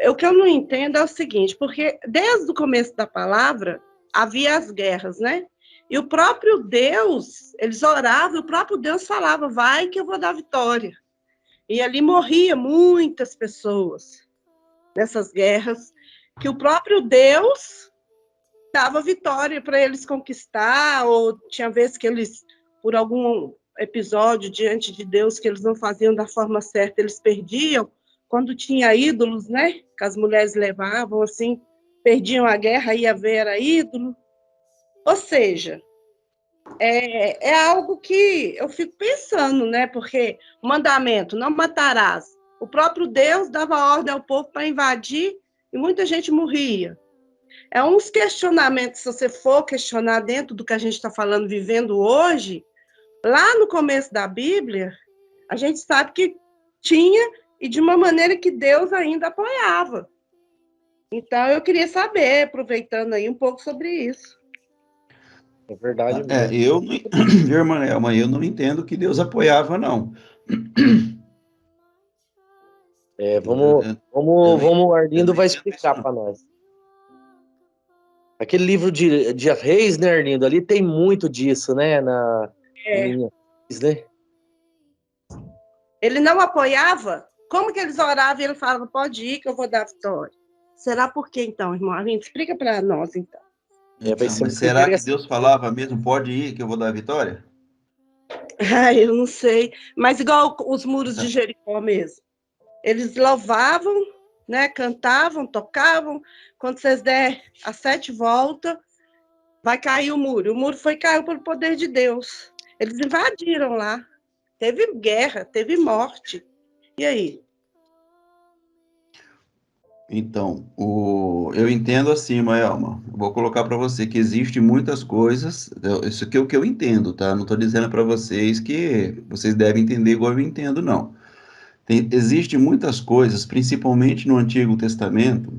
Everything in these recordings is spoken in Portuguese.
O que eu não entendo é o seguinte, porque desde o começo da palavra havia as guerras, né? E o próprio Deus, eles oravam, o próprio Deus falava, vai que eu vou dar vitória. E ali morria muitas pessoas nessas guerras, que o próprio Deus dava vitória para eles conquistar, ou tinha vezes que eles, por algum episódio diante de Deus que eles não faziam da forma certa, eles perdiam. Quando tinha ídolos, né, que as mulheres levavam, assim, perdiam a guerra, ia ver, era ídolo. Ou seja, é algo que eu fico pensando, né, porque o mandamento, não matarás, o próprio Deus dava ordem ao povo para invadir e muita gente morria. É uns questionamentos, se você for questionar dentro do que a gente está falando, vivendo hoje, lá no começo da Bíblia, a gente sabe que tinha e de uma maneira que Deus ainda apoiava. Então, eu queria saber, aproveitando aí, um pouco sobre isso. É verdade É, mesmo. eu, não- viu, irmã Elma, eu não entendo que Deus apoiava, não. Vamos, Eu Arlindo não vai entendo isso, explicar não. para nós. Aquele livro de Reis, né, Arlindo? Ali tem muito disso, né? É, Em Reis, né? ele não apoiava? Como que eles oravam e ele falava, pode ir que eu vou dar vitória? Será por quê, então, irmão? A gente explica para nós, então. Vai Então, ser mas muito será que interessante. Deus falava mesmo, pode ir que eu vou dar a vitória? Ai, eu não sei. Mas igual os muros de Essa- Jericó mesmo. Eles louvavam, né, cantavam, tocavam. Quando vocês der as 7 voltas, vai cair o muro. O muro caiu pelo poder de Deus. Eles invadiram lá. Teve guerra, teve morte. E aí? Então, eu entendo assim, Maelma. Vou colocar para você que existe muitas coisas. Isso aqui é o que eu entendo, tá? Não estou dizendo para vocês que vocês devem entender igual eu entendo, não. Existe muitas coisas, principalmente no Antigo Testamento,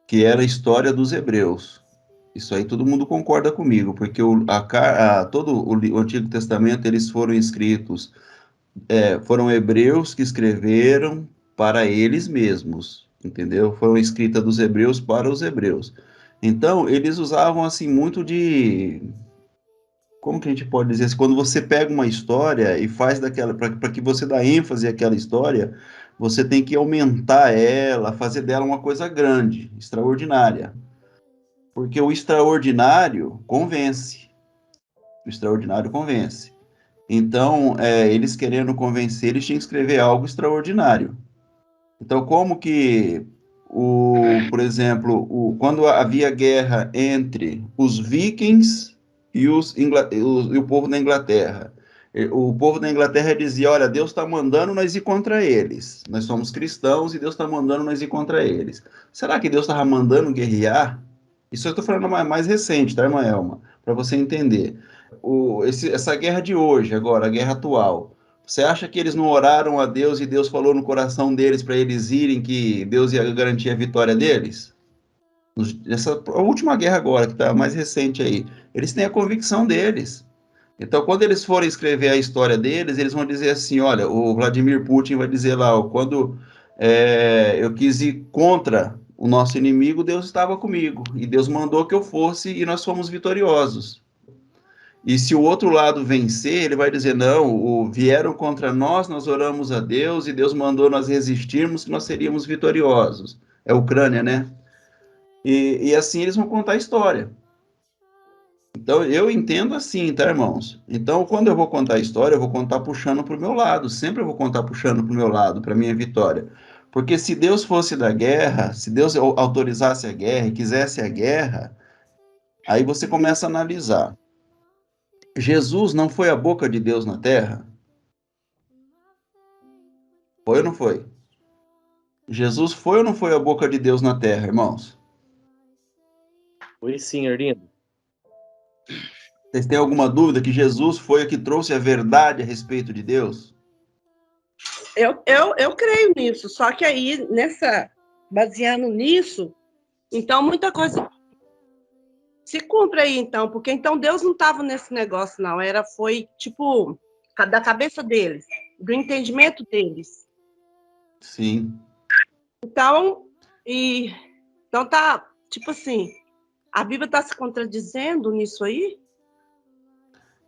que era a história dos hebreus. Isso aí todo mundo concorda comigo, porque todo o Antigo Testamento eles foram escritos, foram hebreus que escreveram para eles mesmos, entendeu? Foram escritas dos hebreus para os hebreus. Então, eles usavam assim muito de, como que a gente pode dizer assim, quando você pega uma história e faz daquela, para que você dá ênfase àquela história, você tem que aumentar ela, fazer dela uma coisa grande, extraordinária. Porque o extraordinário convence. O extraordinário convence. Então, eles querendo convencer, eles tinham que escrever algo extraordinário. Então, como que, por exemplo, quando havia guerra entre os vikings e o povo da Inglaterra, o povo da Inglaterra dizia, olha, Deus está mandando nós ir contra eles. Nós somos cristãos e Deus está mandando nós ir contra eles. Será que Deus estava mandando guerrear? Isso eu estou falando mais recente, tá, irmã Elma? Para você entender. Essa guerra de hoje, agora, a guerra atual, você acha que eles não oraram a Deus e Deus falou no coração deles para eles irem, que Deus ia garantir a vitória deles? A última guerra agora, que está mais recente aí, eles têm a convicção deles. Então, quando eles forem escrever a história deles, eles vão dizer assim, olha, o Vladimir Putin vai dizer lá, ó, quando eu quis ir contra o nosso inimigo, Deus estava comigo, e Deus mandou que eu fosse, e nós fomos vitoriosos. E se o outro lado vencer, ele vai dizer: não, vieram contra nós, nós oramos a Deus e Deus mandou nós resistirmos, que nós seríamos vitoriosos. É a Ucrânia, né? E assim eles vão contar a história. Então eu entendo assim, tá, irmãos? Então quando eu vou contar a história, eu vou contar puxando para o meu lado. Sempre eu vou contar puxando para o meu lado, para minha vitória. Porque se Deus fosse da guerra, se Deus autorizasse a guerra e quisesse a guerra, aí você começa a analisar. Jesus não foi a boca de Deus na terra? Foi ou não foi? Jesus foi ou não foi a boca de Deus na terra, irmãos? Foi sim, Arlindo. Vocês têm alguma dúvida que Jesus foi o que trouxe a verdade a respeito de Deus? Eu creio nisso, só que aí, baseando nisso, então muita coisa se cumpre aí, então, porque então Deus não estava nesse negócio, não, foi tipo da cabeça deles, do entendimento deles. Sim. Então, E então tá, tipo assim, a Bíblia está se contradizendo nisso aí?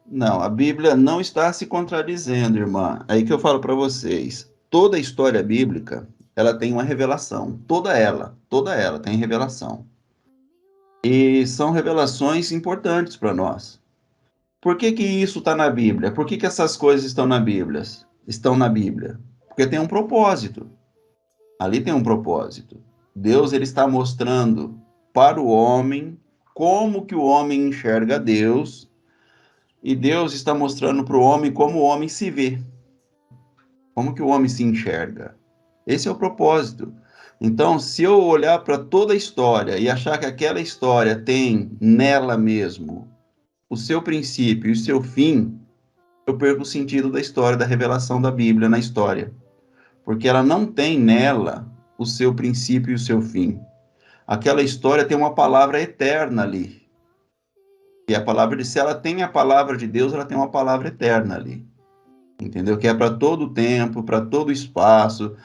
Não, a Bíblia não está se contradizendo, irmã. Aí que eu falo para vocês. Toda a história bíblica, ela tem uma revelação. Toda ela tem revelação. E são revelações importantes para nós. Por que que isso está na Bíblia? Por que que essas coisas estão na Bíblia? Estão na Bíblia. Porque tem um propósito. Ali tem um propósito. Deus ele está mostrando para o homem como que o homem enxerga Deus, e Deus está mostrando para o homem como o homem se vê, como que o homem se enxerga. Esse é o propósito. Então, se eu olhar para toda a história e achar que aquela história tem nela mesmo o seu princípio e o seu fim, eu perco o sentido da história, da revelação da Bíblia na história. Porque ela não tem nela o seu princípio e o seu fim. Aquela história tem uma palavra eterna ali. E a palavra de, se ela tem a palavra de Deus, ela tem uma palavra eterna ali. Entendeu? Que é para todo tempo, para todo espaço,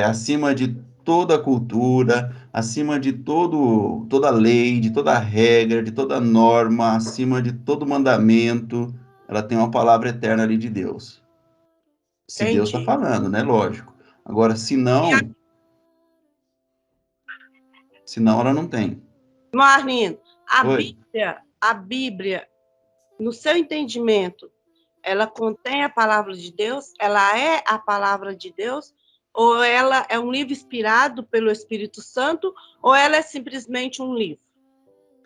acima de toda cultura, acima de toda lei, de toda regra, de toda norma, acima de todo mandamento, ela tem uma palavra eterna ali de Deus. Se Deus está Entendi. falando, né? Lógico. Agora, E a senão ela não tem. Marlene, Oi? A Bíblia, no seu entendimento, ela contém a palavra de Deus? Ela é a palavra de Deus? Ou ela é um livro inspirado pelo Espírito Santo? Ou ela é simplesmente um livro?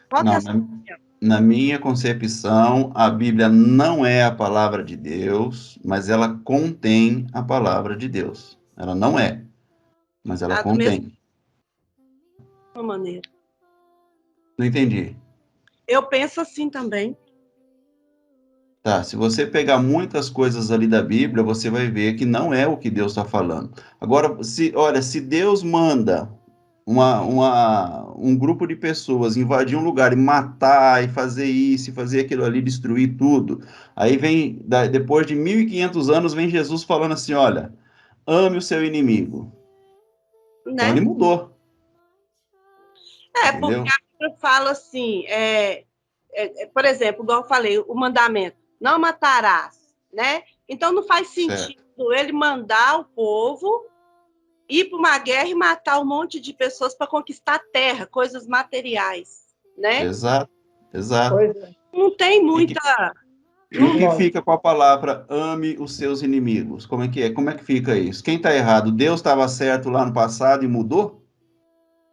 Qual que é Não, a sua opinião? na minha concepção, a Bíblia não é a palavra de Deus, mas ela contém a palavra de Deus. Ela não é, mas ela Ah, da mesma contém. maneira. Não entendi. Eu penso assim também. Tá, se você pegar muitas coisas ali da Bíblia, você vai ver que não é o que Deus está falando. Agora, olha, se Deus manda um grupo de pessoas invadir um lugar e matar, e fazer isso, e fazer aquilo ali, destruir tudo, aí vem, depois de 1500 anos, vem Jesus falando assim, olha, ame o seu inimigo. Então Né? ele mudou, Porque entendeu? a Bíblia fala assim, por exemplo, igual eu falei, o mandamento, não matarás, né? Então não faz Certo. sentido ele mandar o povo ir para uma guerra e matar um monte de pessoas para conquistar a terra, coisas materiais, né? Exato, exato. Pois é. Não tem E, que, muita. e o que Lógico. fica com a palavra ame os seus inimigos? Como é que é? Como é que fica isso? Quem está errado? Deus estava certo lá no passado e mudou?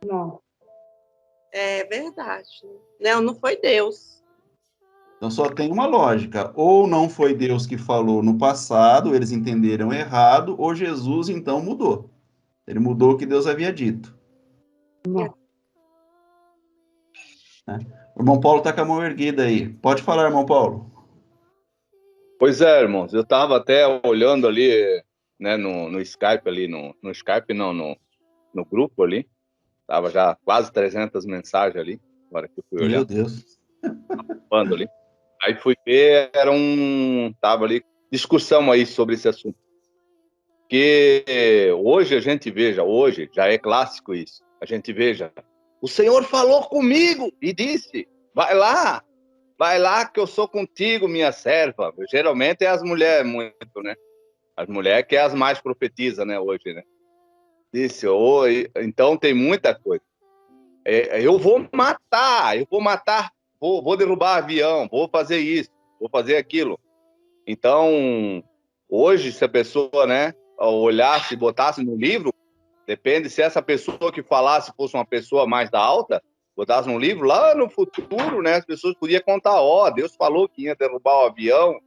Não. É verdade. Não, não foi Deus. Então só tem uma lógica. Ou não foi Deus que falou no passado, eles entenderam errado, ou Jesus então mudou. Ele mudou o que Deus havia dito. Não. Né? O irmão Paulo está com a mão erguida aí. Pode falar, irmão Paulo. Pois é, irmãos, eu estava até olhando ali, né, no Skype ali, no Skype não, no grupo ali, tava já quase 300 mensagens ali, agora que eu fui Meu olhar, Deus. quando ali, aí fui ver, tava ali, discussão aí sobre esse assunto, que hoje a gente veja, hoje já é clássico isso, a gente veja, o Senhor falou comigo e disse, vai lá que eu sou contigo, minha serva. Geralmente é as mulheres muito, né? As mulheres que é as mais profetizas, né, hoje, né? Disse, então tem muita coisa. Eu vou matar, vou derrubar avião, vou fazer isso, vou fazer aquilo. Então, hoje, se a pessoa, né, olhasse, botasse no livro, depende se essa pessoa que falasse fosse uma pessoa mais da alta, botasse no livro, lá no futuro, né, as pessoas podiam contar, Deus falou que ia derrubar o avião,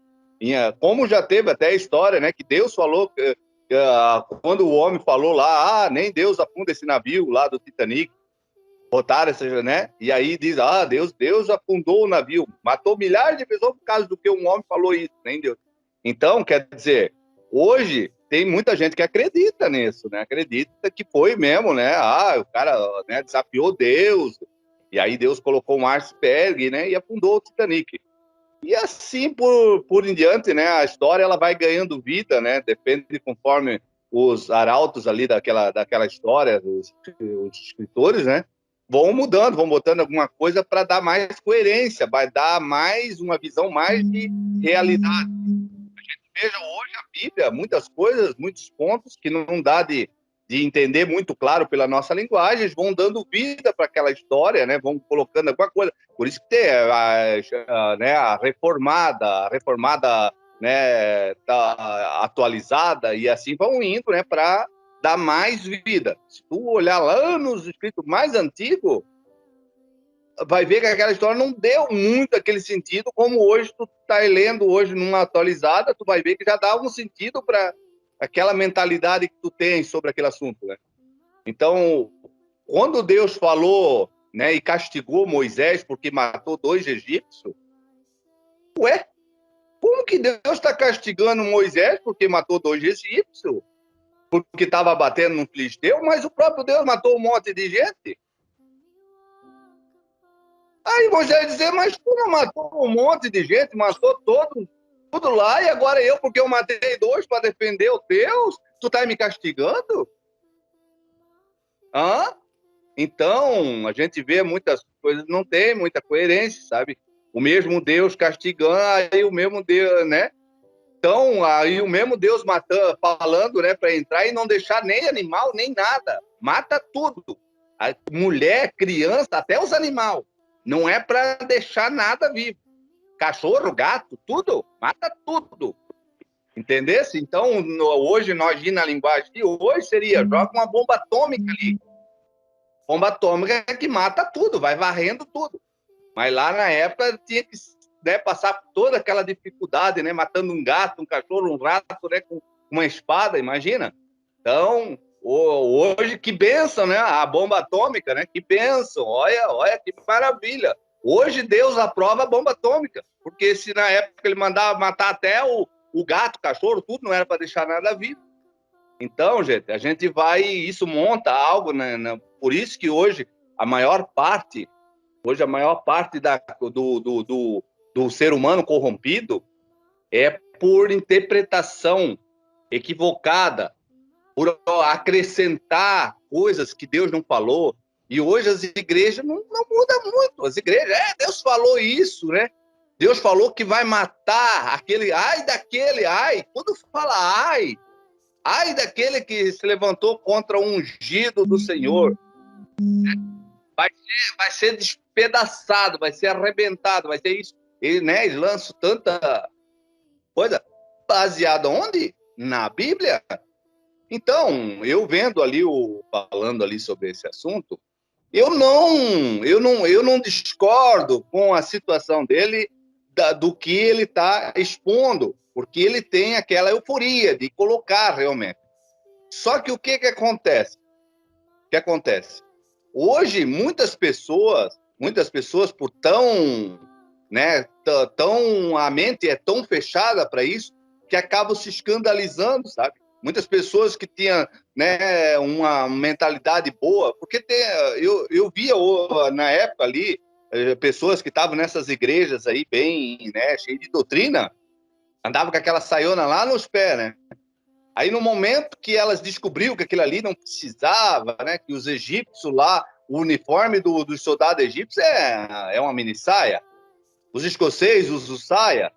como já teve até a história, né, que Deus falou, quando o homem falou lá, nem Deus afunda esse navio lá do Titanic, botaram essa, né, e aí diz, Deus afundou o navio, matou milhares de pessoas por causa do que um homem falou isso, nem Deus. Então, quer dizer, hoje tem muita gente que acredita nisso, né? Acredita que foi mesmo, né? O cara, né, desafiou Deus, e aí Deus colocou um iceberg, né? E afundou o Titanic. E assim por em diante, né? A história ela vai ganhando vida, né? Depende de conforme os arautos ali daquela história, os escritores, né? Vão mudando, vão botando alguma coisa para dar mais coerência, vai dar mais uma visão mais de realidade. A gente veja hoje a Bíblia, muitas coisas, muitos pontos que não dá de entender muito claro pela nossa linguagem, eles vão dando vida para aquela história, né? Vão colocando alguma coisa. Por isso que tem a reformada, né, tá atualizada, e assim vão indo, né, para dar mais vida. Se tu olhar lá nos escritos mais antigos, vai ver que aquela história não deu muito aquele sentido, como hoje tu tá lendo hoje numa atualizada, tu vai ver que já dá um sentido para aquela mentalidade que tu tem sobre aquele assunto, né? Então, quando Deus falou, né, e castigou Moisés porque matou 2 egípcios, ué, como que Deus está castigando Moisés porque matou 2 egípcios? Porque estava batendo no filisteu, mas o próprio Deus matou um monte de gente. Aí Moisés dizer, mas tu não matou um monte de gente, matou tudo lá, e agora eu, porque eu matei 2 para defender o Deus, tu tá me castigando? Hã? Então, a gente vê muitas coisas, não tem muita coerência, sabe? O mesmo Deus castigando, aí o mesmo Deus, né? Então, aí o mesmo Deus matando, falando, né, para entrar e não deixar nem animal, nem nada. Mata tudo. A mulher, criança, até os animais. Não é para deixar nada vivo. Cachorro, gato, tudo. Mata tudo. Entendesse? Então, hoje, nós ir na linguagem de hoje, seria, joga uma bomba atômica ali. Bomba atômica que mata tudo, vai varrendo tudo. Mas lá na época tinha que, né, passar por toda aquela dificuldade, né, matando um gato, um cachorro, um rato, né, com uma espada, imagina. Então, hoje, que bênção, né, a bomba atômica, né, que bênção, olha que maravilha. Hoje Deus aprova a bomba atômica, porque se na época ele mandava matar até o gato, o cachorro, tudo, não era para deixar nada vivo. Então, gente, a gente vai, isso monta algo, né, por isso que hoje a maior parte do ser humano corrompido é por interpretação equivocada, por acrescentar coisas que Deus não falou. E hoje as igrejas não mudam muito. As igrejas, Deus falou isso, né? Deus falou que vai matar aquele, quando fala ai daquele que se levantou contra o ungido do Senhor, vai ser despedaçado, vai ser arrebentado, vai ser isso. Eles lançam tanta coisa baseada onde? Na Bíblia. Então, eu vendo ali falando ali sobre esse assunto, eu não discordo com a situação dele do que ele está expondo, porque ele tem aquela euforia de colocar realmente. Só que o que acontece? O que acontece? Hoje, muitas pessoas por tão, né, a mente é tão fechada para isso, que acabam se escandalizando, sabe? Muitas pessoas que tinham, né, uma mentalidade boa, porque eu via na época ali pessoas que estavam nessas igrejas aí bem, né, cheias de doutrina, andavam com aquela saiona lá nos pés, né? Aí no momento que elas descobriram que aquilo ali não precisava, né, que os egípcios lá, o uniforme dos soldados egípcios é uma mini saia, os escoceses usam saia.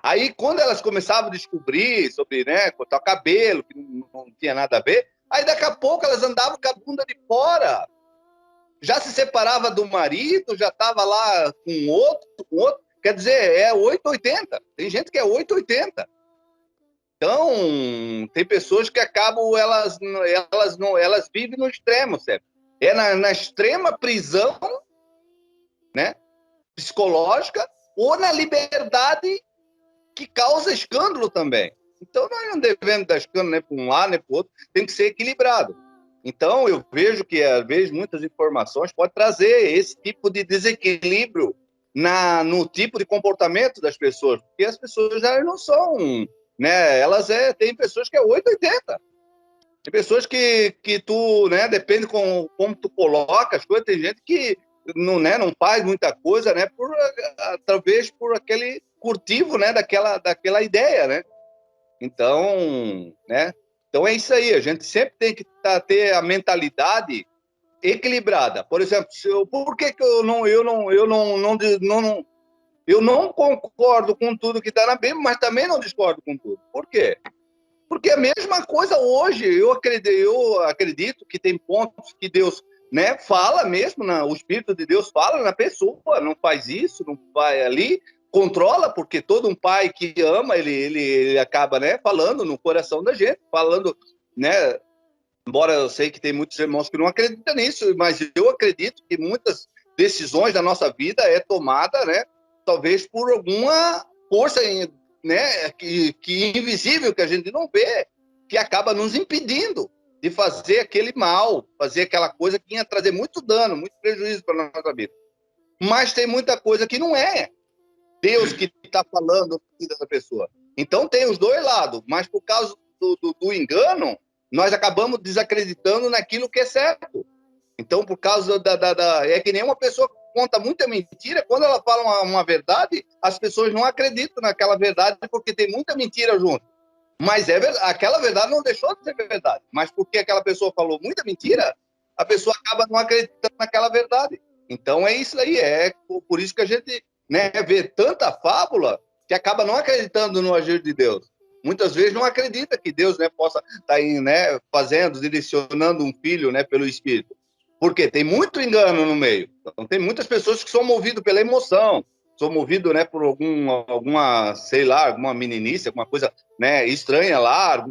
Aí, quando elas começavam a descobrir sobre, né, cortar o cabelo, que não tinha nada a ver, aí daqui a pouco elas andavam com a bunda de fora. Já se separava do marido, já estava lá com outro. Quer dizer, é 880. Tem gente que é 880. Então, tem pessoas que acabam, elas vivem no extremo, certo? É na extrema prisão, né, psicológica, ou na liberdade que causa escândalo também. Então, nós não devemos dar escândalo nem para um lado, nem para o outro, tem que ser equilibrado. Então, eu vejo que, às vezes, muitas informações podem trazer esse tipo de desequilíbrio no tipo de comportamento das pessoas, porque as pessoas elas não são, né, tem pessoas que é 880. Tem pessoas que tu, né, depende como tu coloca as coisas, tem gente que não faz muita coisa, né, talvez por aquele curtivo, né, daquela ideia, né? Então, né, Então é isso aí, a gente sempre tem que ter a mentalidade equilibrada. Por exemplo, por que eu não concordo com tudo que está na Bíblia, mas também não discordo com tudo. Por quê? Porque a mesma coisa hoje, eu acredito que tem pontos que Deus, né, fala mesmo, o Espírito de Deus fala na pessoa, não faz isso, não vai ali, controla, porque todo um pai que ama, ele acaba, né, falando no coração da gente, falando, né, embora eu sei que tem muitos irmãos que não acreditam nisso, mas eu acredito que muitas decisões da nossa vida é tomada, né, talvez por alguma força, né, que invisível, que a gente não vê, que acaba nos impedindo de fazer aquele mal, fazer aquela coisa que ia trazer muito dano, muito prejuízo para a nossa vida. Mas tem muita coisa que não é Deus que está falando na vida da pessoa. Então tem os dois lados, mas por causa do engano, nós acabamos desacreditando naquilo que é certo. Então, por causa é que nem uma pessoa que conta muita mentira, quando ela fala uma verdade, as pessoas não acreditam naquela verdade porque tem muita mentira junto. Mas aquela verdade não deixou de ser verdade. Mas porque aquela pessoa falou muita mentira, a pessoa acaba não acreditando naquela verdade. Então é isso aí, é por isso que a gente, né, vê tanta fábula que acaba não acreditando no agir de Deus. Muitas vezes não acredita que Deus, né, possa estar aí, né, fazendo, direcionando um filho, né, pelo Espírito. Porque tem muito engano no meio. Então, tem muitas pessoas que são movidas pela emoção, são movidas, né, por alguma, sei lá, alguma meninice, alguma coisa, né, estranha lá,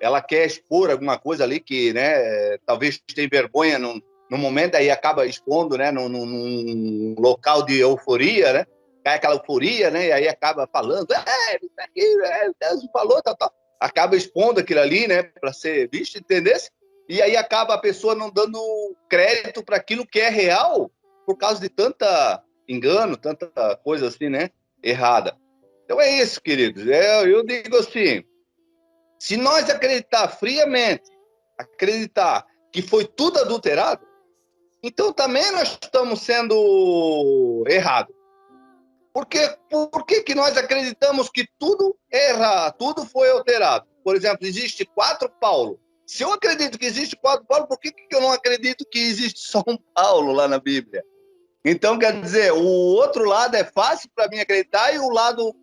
ela quer expor alguma coisa ali que, né, talvez tem vergonha no momento, aí acaba expondo, né, num local de euforia, né, cai aquela euforia, né, e aí acaba falando, Deus falou, tal. Acaba expondo aquilo ali, né, para ser visto, entendesse? E aí acaba a pessoa não dando crédito para aquilo que é real por causa de tanta engano, tanta coisa assim, né, errada. Então é isso, queridos. Eu digo assim, se nós acreditar friamente, acreditar que foi tudo adulterado, então também nós estamos sendo errados. Por que nós acreditamos que tudo é errado, tudo foi alterado? Por exemplo, existe 4 Paulo. Se eu acredito que existe 4 Paulo, por que eu não acredito que existe só um Paulo lá na Bíblia? Então, quer dizer, o outro lado é fácil para mim acreditar e o lado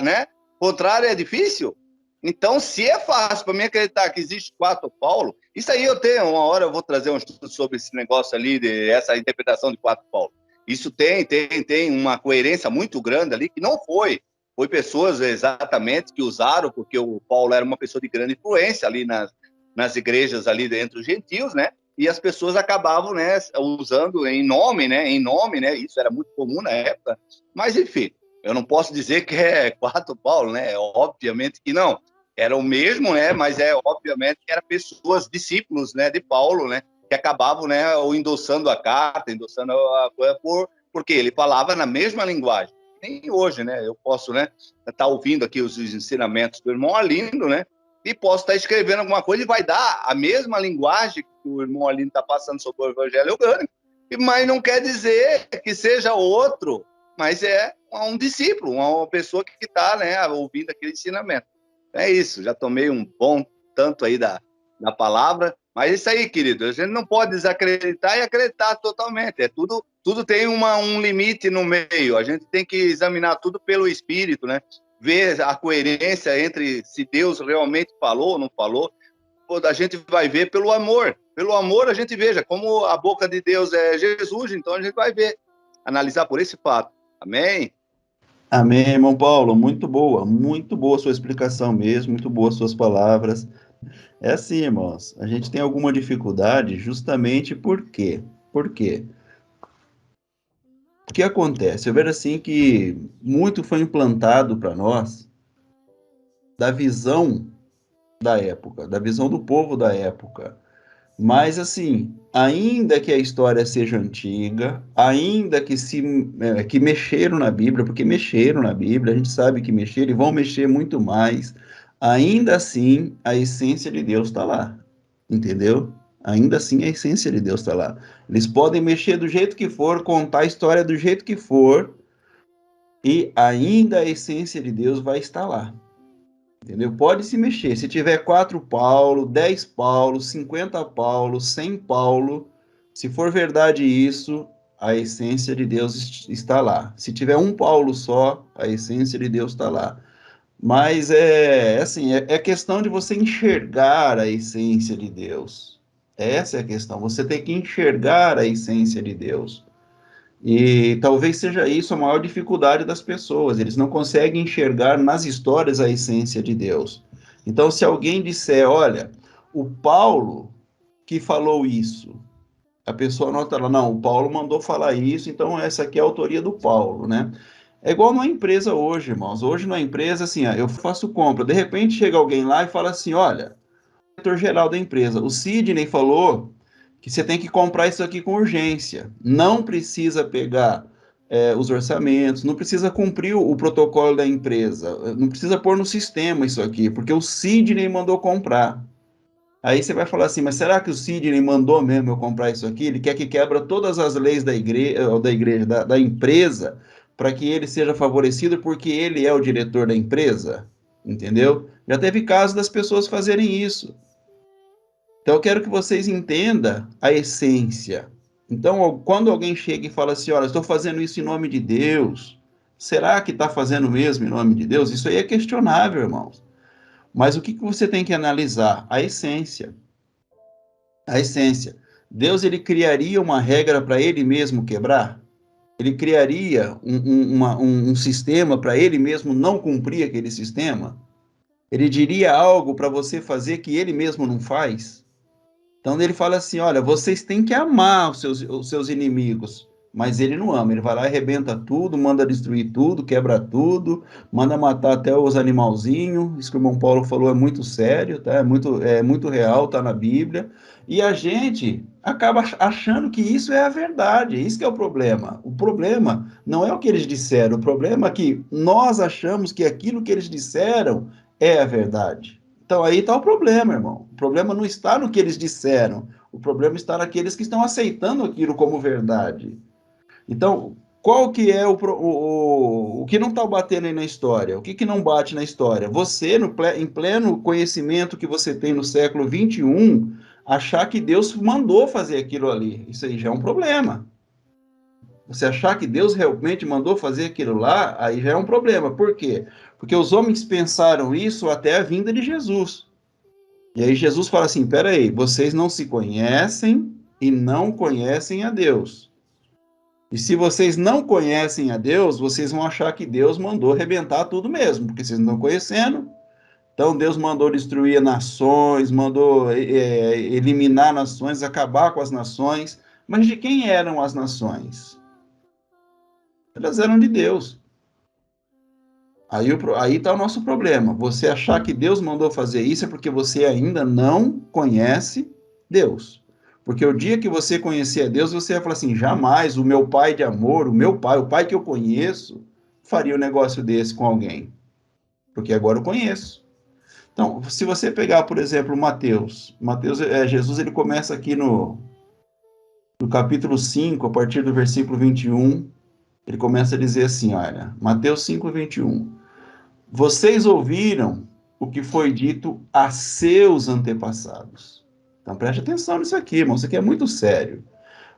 né, contrário é difícil? Então, se é fácil para mim acreditar que existe 4 Paulo, isso aí uma hora eu vou trazer um estudo sobre esse negócio ali, essa interpretação de 4 Paulo. Isso tem uma coerência muito grande ali, que não foi pessoas exatamente que usaram, porque o Paulo era uma pessoa de grande influência ali nas igrejas ali entre os gentios, né? E as pessoas acabavam, né, usando em nome, né? Isso era muito comum na época. Mas, enfim, eu não posso dizer que é 4 Paulo, né? Obviamente que não. Era o mesmo, né? Mas obviamente que eram pessoas, discípulos, né, de Paulo, né? Que acabavam, né, ou endossando a carta, endossando a coisa, porque ele falava na mesma linguagem. Nem hoje, né? Eu posso, né, estar ouvindo aqui os ensinamentos do irmão Arlindo, né? E posso estar escrevendo alguma coisa e vai dar a mesma linguagem que o irmão Arlindo está passando sobre o evangelho orgânico, mas não quer dizer que seja outro, mas é um discípulo, uma pessoa que está, né, ouvindo aquele ensinamento. É isso, já tomei um bom tanto aí da palavra, mas é isso aí, querido, a gente não pode desacreditar e acreditar totalmente, tudo tem um limite no meio, a gente tem que examinar tudo pelo Espírito, né? Ver a coerência entre se Deus realmente falou ou não falou, a gente vai ver pelo amor a gente veja, como a boca de Deus é Jesus, então a gente vai ver, analisar por esse fato, amém? Amém, irmão Paulo, muito boa a sua explicação mesmo, muito boas suas palavras. É assim, irmãos, a gente tem alguma dificuldade justamente por quê? Por quê? O que acontece? Eu vejo assim que muito foi implantado para nós da visão da época, da visão do povo da época. Mas assim, ainda que a história seja antiga, ainda que mexeram na Bíblia, porque mexeram na Bíblia, a gente sabe que mexeram e vão mexer muito mais, ainda assim a essência de Deus está lá, entendeu? Ainda assim a essência de Deus está lá. Eles podem mexer do jeito que for, contar a história do jeito que for, e ainda a essência de Deus vai estar lá. Entendeu? Pode se mexer. Se tiver 4 Paulo, 10 Paulo, 50 Paulo, 100 Paulo, se for verdade isso, a essência de Deus está lá. Se tiver um Paulo só, a essência de Deus está lá. Mas assim, é questão de você enxergar a essência de Deus. Essa é a questão. Você tem que enxergar a essência de Deus. E talvez seja isso a maior dificuldade das pessoas. Eles não conseguem enxergar nas histórias a essência de Deus. Então, se alguém disser, olha, o Paulo que falou isso, a pessoa nota lá, não, o Paulo mandou falar isso, então essa aqui é a autoria do Paulo, né? É igual numa empresa hoje, irmãos. Hoje numa empresa, assim, eu faço compra, de repente chega alguém lá e fala assim, olha, o diretor-geral da empresa, o Sidney falou que você tem que comprar isso aqui com urgência. Não precisa pegar os orçamentos, não precisa cumprir o protocolo da empresa, não precisa pôr no sistema isso aqui, porque o Sidney mandou comprar. Aí você vai falar assim, mas será que o Sidney mandou mesmo eu comprar isso aqui? Ele quer que quebra todas as leis da igreja, da empresa, para que ele seja favorecido porque ele é o diretor da empresa? Entendeu? Já teve casos das pessoas fazerem isso. Então, eu quero que vocês entendam a essência. Então, quando alguém chega e fala assim, olha, estou fazendo isso em nome de Deus, será que está fazendo mesmo em nome de Deus? Isso aí é questionável, irmãos. Mas o que você tem que analisar? A essência. A essência. Deus, ele criaria uma regra para ele mesmo quebrar? Ele criaria um sistema para ele mesmo não cumprir aquele sistema? Ele diria algo para você fazer que ele mesmo não faz? Então ele fala assim, olha, vocês têm que amar os seus inimigos, mas ele não ama, ele vai lá e arrebenta tudo, manda destruir tudo, quebra tudo, manda matar até os animalzinhos, isso que o irmão Paulo falou é muito sério, tá? É muito real, tá na Bíblia, e a gente acaba achando que isso é a verdade, isso que é o problema não é o que eles disseram, o problema é que nós achamos que aquilo que eles disseram é a verdade. Então aí está o problema, irmão. O problema não está no que eles disseram. O problema está naqueles que estão aceitando aquilo como verdade. Então, qual que é o que não está batendo aí na história? O que não bate na história? Você, em pleno conhecimento que você tem no século XXI, achar que Deus mandou fazer aquilo ali. Isso aí já é um problema. Você achar que Deus realmente mandou fazer aquilo lá, aí já é um problema. Por quê? Porque os homens pensaram isso até a vinda de Jesus. E aí Jesus fala assim, peraí, vocês não se conhecem e não conhecem a Deus. E se vocês não conhecem a Deus, vocês vão achar que Deus mandou arrebentar tudo mesmo, porque vocês não estão conhecendo. Então Deus mandou destruir nações, mandou eliminar nações, acabar com as nações. Mas de quem eram as nações? Elas eram de Deus. Aí está o nosso problema. Você achar que Deus mandou fazer isso é porque você ainda não conhece Deus. Porque o dia que você conhecer a Deus, você vai falar assim, jamais o meu pai de amor, o pai que eu conheço, faria um negócio desse com alguém. Porque agora eu conheço. Então, se você pegar, por exemplo, Mateus, Jesus ele começa aqui no capítulo 5, a partir do versículo 21, ele começa a dizer assim, olha, Mateus 5, 21. Vocês ouviram o que foi dito a seus antepassados. Então preste atenção nisso aqui, irmão, isso aqui é muito sério.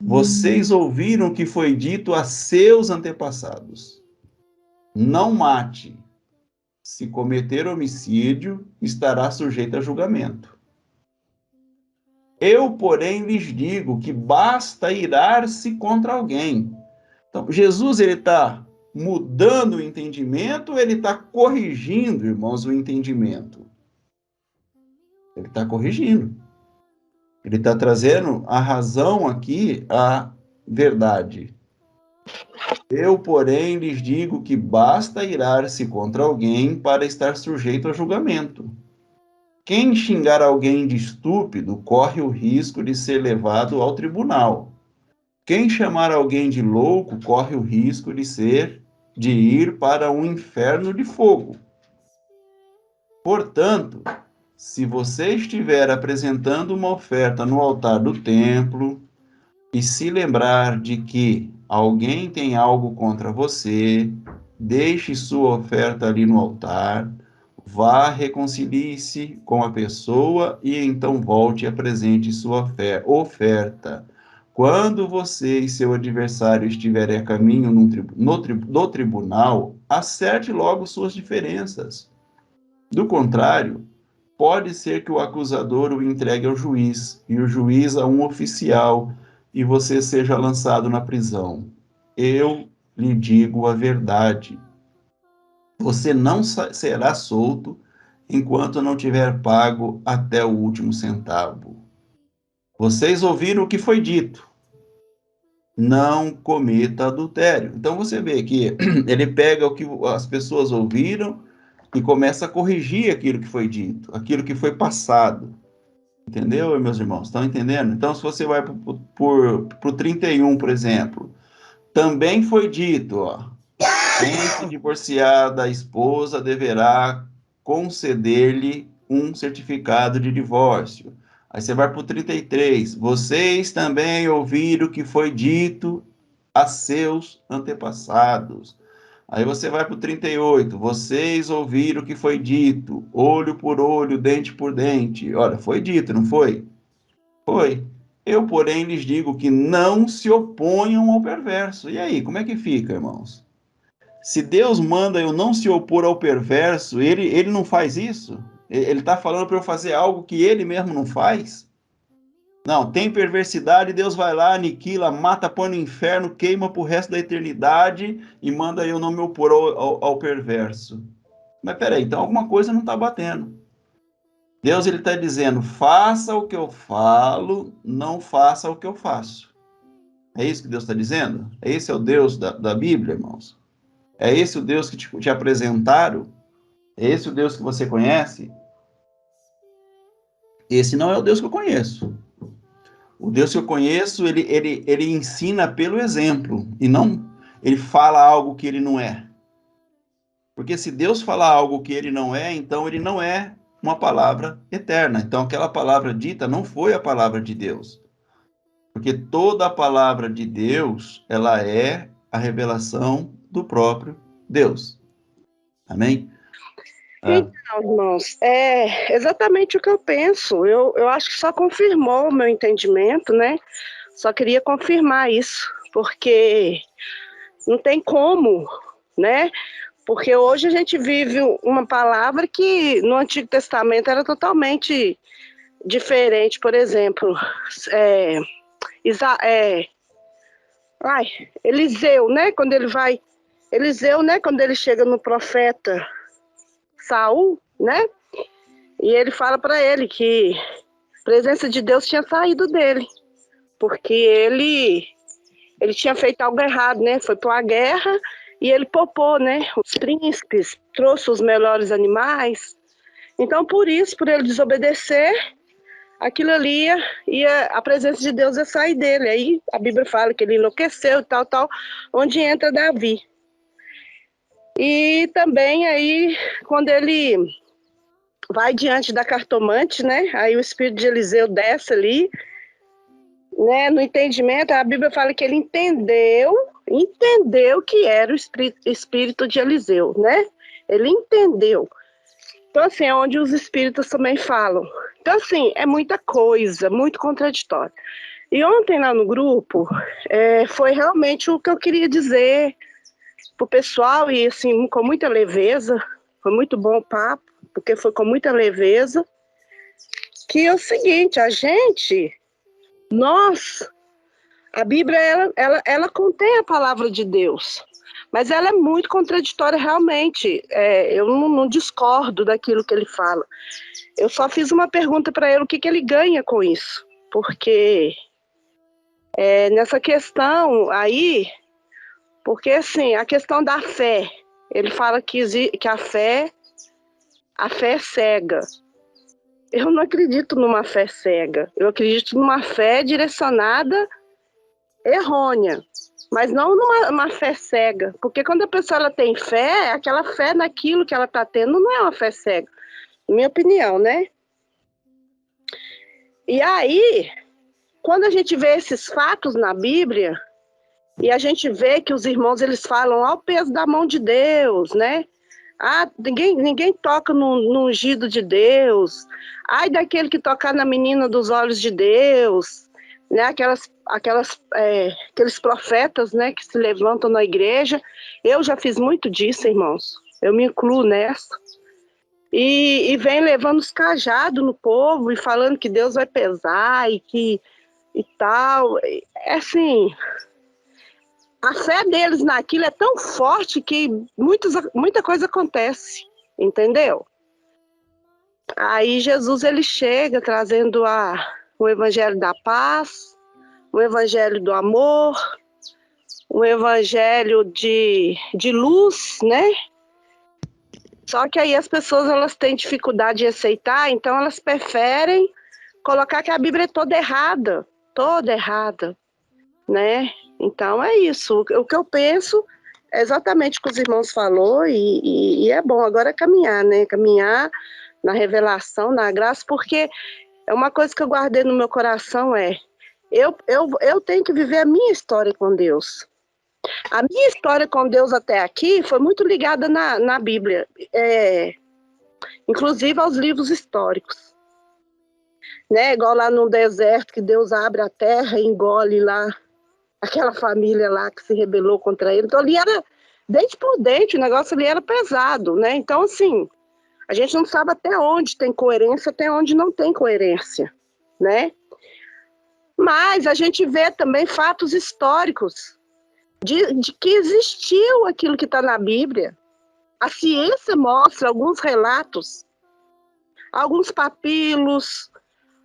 Vocês ouviram o que foi dito a seus antepassados. Não mate. Se cometer homicídio, estará sujeito a julgamento. Eu, porém, lhes digo que basta irar-se contra alguém. Então, Jesus, ele está mudando o entendimento, ou ele está corrigindo, irmãos, o entendimento? Ele está corrigindo. Ele está trazendo a razão aqui, a verdade. Eu, porém, lhes digo que basta irar-se contra alguém para estar sujeito a julgamento. Quem xingar alguém de estúpido corre o risco de ser levado ao tribunal. Quem chamar alguém de louco corre o risco de ir para um inferno de fogo. Portanto, se você estiver apresentando uma oferta no altar do templo e se lembrar de que alguém tem algo contra você, deixe sua oferta ali no altar, vá, reconcilie-se com a pessoa e então volte e apresente sua oferta. Quando você e seu adversário estiverem a caminho no tribunal, acerte logo suas diferenças. Do contrário, pode ser que o acusador o entregue ao juiz, e o juiz a um oficial, e você seja lançado na prisão. Eu lhe digo a verdade. Você não será solto enquanto não tiver pago até o último centavo. Vocês ouviram o que foi dito. Não cometa adultério. Então você vê que ele pega o que as pessoas ouviram e começa a corrigir aquilo que foi dito, aquilo que foi passado. Entendeu, meus irmãos? Estão entendendo? Então, se você vai para o 31, por exemplo, também foi dito, ó, quem se divorciar da esposa deverá conceder-lhe um certificado de divórcio. Aí você vai para o 33. Vocês também ouviram o que foi dito a seus antepassados. Aí você vai para o 38. Vocês ouviram o que foi dito, olho por olho, dente por dente. Olha, foi dito, não foi? Foi. Eu, porém, lhes digo que não se oponham ao perverso. E aí, como é que fica, irmãos? Se Deus manda eu não se opor ao perverso, ele não faz isso? Ele está falando para eu fazer algo que ele mesmo não faz? Não, tem perversidade, Deus vai lá, aniquila, mata, põe no inferno, queima para o resto da eternidade e manda eu não me opor ao perverso. Mas peraí, então alguma coisa não está batendo. Deus ele está dizendo, faça o que eu falo, não faça o que eu faço. É isso que Deus está dizendo? Esse é o Deus da Bíblia, irmãos? É esse o Deus que te apresentaram? É esse o Deus que você conhece? Esse não é o Deus que eu conheço. O Deus que eu conheço, ele ensina pelo exemplo, e não ele fala algo que ele não é. Porque se Deus falar algo que ele não é, então ele não é uma palavra eterna. Então aquela palavra dita não foi a palavra de Deus. Porque toda a palavra de Deus, ela é a revelação do próprio Deus. Amém? Então, irmãos, é exatamente o que eu penso. Eu acho que só confirmou o meu entendimento, né? Só queria confirmar isso, porque não tem como, né? Porque hoje a gente vive uma palavra que no Antigo Testamento era totalmente diferente. Por exemplo, Eliseu, né? Eliseu, né? Quando ele chega no profeta Saul, né? E ele fala para ele que a presença de Deus tinha saído dele, porque ele tinha feito algo errado, né? Foi para uma guerra e ele poupou, né? Os príncipes, trouxe os melhores animais. Então, por ele desobedecer, aquilo ali a presença de Deus ia sair dele. Aí a Bíblia fala que ele enlouqueceu e tal, onde entra Davi. E também aí, quando ele vai diante da cartomante, né? Aí o espírito de Eliseu desce ali, né? No entendimento, a Bíblia fala que ele entendeu que era o espírito de Eliseu, né? Ele entendeu. Então, assim, é onde os espíritos também falam. Então, assim, é muita coisa, muito contraditório. E ontem lá no grupo, foi realmente o que eu queria dizer pro pessoal, e assim, com muita leveza, foi muito bom o papo, porque foi com muita leveza, que é o seguinte, a Bíblia, ela contém a palavra de Deus, mas ela é muito contraditória realmente, eu não discordo daquilo que ele fala, eu só fiz uma pergunta para ele, o que ele ganha com isso, porque nessa questão aí, porque assim, a questão da fé, ele fala que a fé é cega. Eu não acredito numa fé cega. Eu acredito numa fé direcionada errônea, mas não numa fé cega. Porque quando a pessoa ela tem fé, aquela fé naquilo que ela está tendo não é uma fé cega, na minha opinião, né? E aí, quando a gente vê esses fatos na Bíblia, e a gente vê que os irmãos eles falam ao peso da mão de Deus, né? Ah, ninguém toca no ungido de Deus. Ai daquele que tocar na menina dos olhos de Deus, né? Aqueles profetas, né, que se levantam na igreja. Eu já fiz muito disso, irmãos. Eu me incluo nessa. E vem levando os cajados no povo e falando que Deus vai pesar e tal. É assim, a fé deles naquilo é tão forte que muita coisa acontece, entendeu? Aí Jesus ele chega trazendo o evangelho da paz, o evangelho do amor, o evangelho de luz, né? Só que aí as pessoas elas têm dificuldade de aceitar, então elas preferem colocar que a Bíblia é toda errada, né? Então é isso. O que eu penso é exatamente o que os irmãos falou e é bom agora caminhar, né? Caminhar na revelação, na graça, porque é uma coisa que eu guardei no meu coração eu tenho que viver a minha história com Deus. A minha história com Deus até aqui foi muito ligada na Bíblia, inclusive aos livros históricos, né? Igual lá no deserto que Deus abre a terra e engole lá aquela família lá que se rebelou contra ele. Então ali era dente por dente, o negócio ali era pesado, né? Então assim, a gente não sabe até onde tem coerência, até onde não tem coerência, né? Mas a gente vê também fatos históricos de que existiu aquilo que está na Bíblia. A ciência mostra alguns relatos, alguns papilos,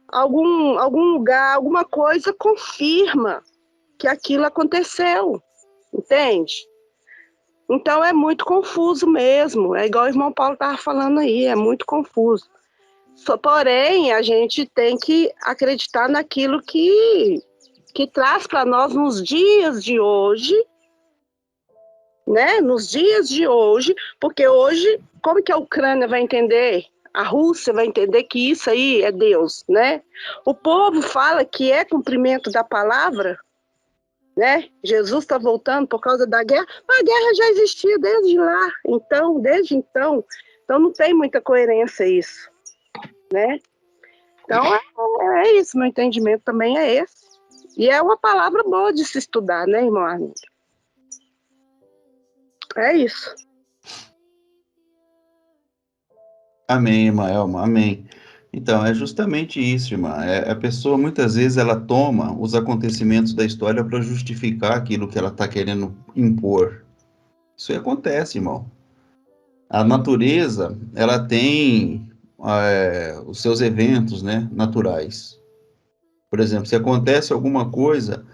algum lugar, alguma coisa confirma que aquilo aconteceu, entende? Então é muito confuso mesmo, é igual o irmão Paulo estava falando aí, é muito confuso. Porém, a gente tem que acreditar naquilo que traz para nós nos dias de hoje, né? Nos dias de hoje, porque hoje, como que a Ucrânia vai entender? A Rússia vai entender que isso aí é Deus, né? O povo fala que é cumprimento da palavra, né? Jesus está voltando por causa da guerra, mas a guerra já existia desde então não tem muita coerência isso, né? Então é isso, meu entendimento também é esse. E é uma palavra boa de se estudar, né, irmão Arlindo? É isso. Amém, irmã Elma, amém. Então, é justamente isso, irmã. A pessoa, muitas vezes, ela toma os acontecimentos da história para justificar aquilo que ela está querendo impor. Isso aí acontece, irmão. A natureza, ela tem os seus eventos, né, naturais. Por exemplo, se acontece alguma coisa,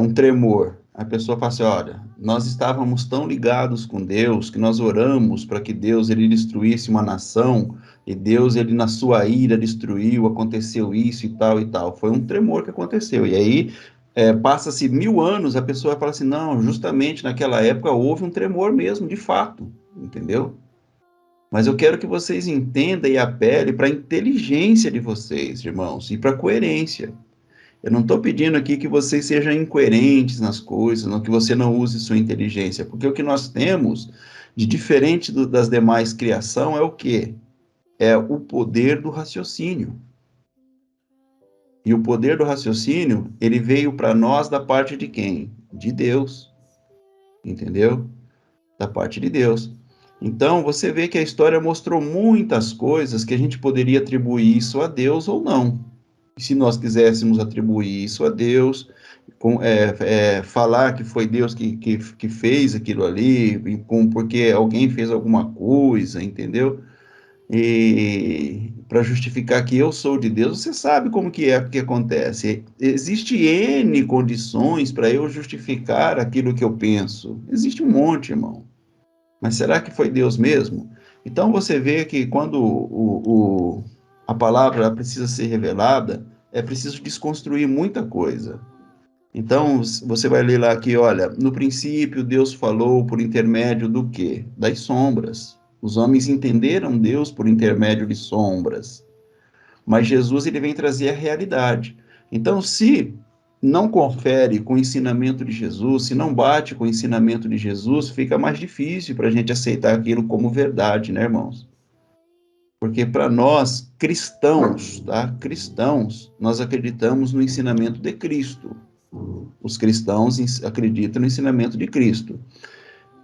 um tremor, a pessoa fala assim, olha, nós estávamos tão ligados com Deus, que nós oramos para que Deus, ele destruísse uma nação, e Deus, ele na sua ira destruiu, aconteceu isso e tal e tal. Foi um tremor que aconteceu. E aí, passa-se 1000 anos, a pessoa fala assim, não, justamente naquela época houve um tremor mesmo, de fato, entendeu? Mas eu quero que vocês entendam e apelem para a inteligência de vocês, irmãos, e para a coerência. Eu não estou pedindo aqui que vocês sejam incoerentes nas coisas, não, que você não use sua inteligência, porque o que nós temos de diferente das demais criação é o quê? É o poder do raciocínio. E o poder do raciocínio, ele veio para nós da parte de quem? De Deus. Entendeu? Da parte de Deus. Então, você vê que a história mostrou muitas coisas que a gente poderia atribuir isso a Deus ou não. E se nós quiséssemos atribuir isso a Deus, falar que foi Deus que fez aquilo ali, porque alguém fez alguma coisa, entendeu? E para justificar que eu sou de Deus, você sabe como que acontece. Existe N condições para eu justificar aquilo que eu penso. Existe um monte, irmão. Mas será que foi Deus mesmo? Então você vê que quando a palavra precisa ser revelada, é preciso desconstruir muita coisa. Então você vai ler lá aqui, olha, no princípio Deus falou por intermédio do quê? Das sombras. Os homens entenderam Deus por intermédio de sombras. Mas Jesus ele vem trazer a realidade. Então, se não confere com o ensinamento de Jesus, se não bate com o ensinamento de Jesus, fica mais difícil para a gente aceitar aquilo como verdade, né, irmãos? Porque para nós, cristãos, tá? Cristãos, nós acreditamos no ensinamento de Cristo. Os cristãos acreditam no ensinamento de Cristo.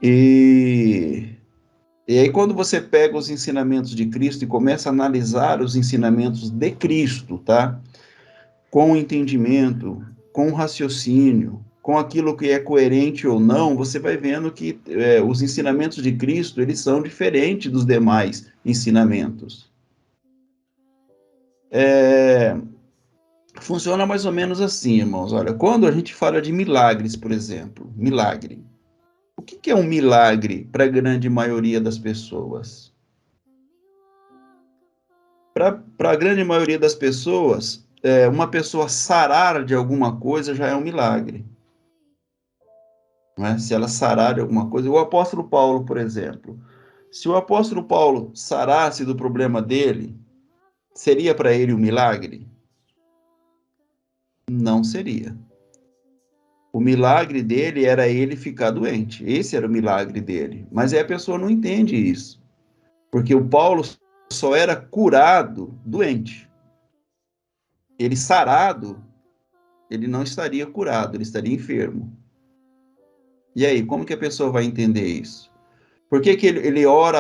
E aí, quando você pega os ensinamentos de Cristo e começa a analisar os ensinamentos de Cristo, tá? Com o entendimento, com o raciocínio, com aquilo que é coerente ou não, você vai vendo que os ensinamentos de Cristo, eles são diferentes dos demais ensinamentos. Funciona mais ou menos assim, irmãos. Olha, quando a gente fala de milagres, por exemplo, milagre. O que é um milagre para a grande maioria das pessoas? Para a grande maioria das pessoas, uma pessoa sarar de alguma coisa já é um milagre. Não é? Se ela sarar de alguma coisa, o apóstolo Paulo, por exemplo, se o apóstolo Paulo sarasse do problema dele, seria para ele um milagre? Não seria. O milagre dele era ele ficar doente. Esse era o milagre dele. Mas aí a pessoa não entende isso. Porque o Paulo só era curado doente. Ele sarado, ele não estaria curado, ele estaria enfermo. E aí, como que a pessoa vai entender isso? Por que ele ora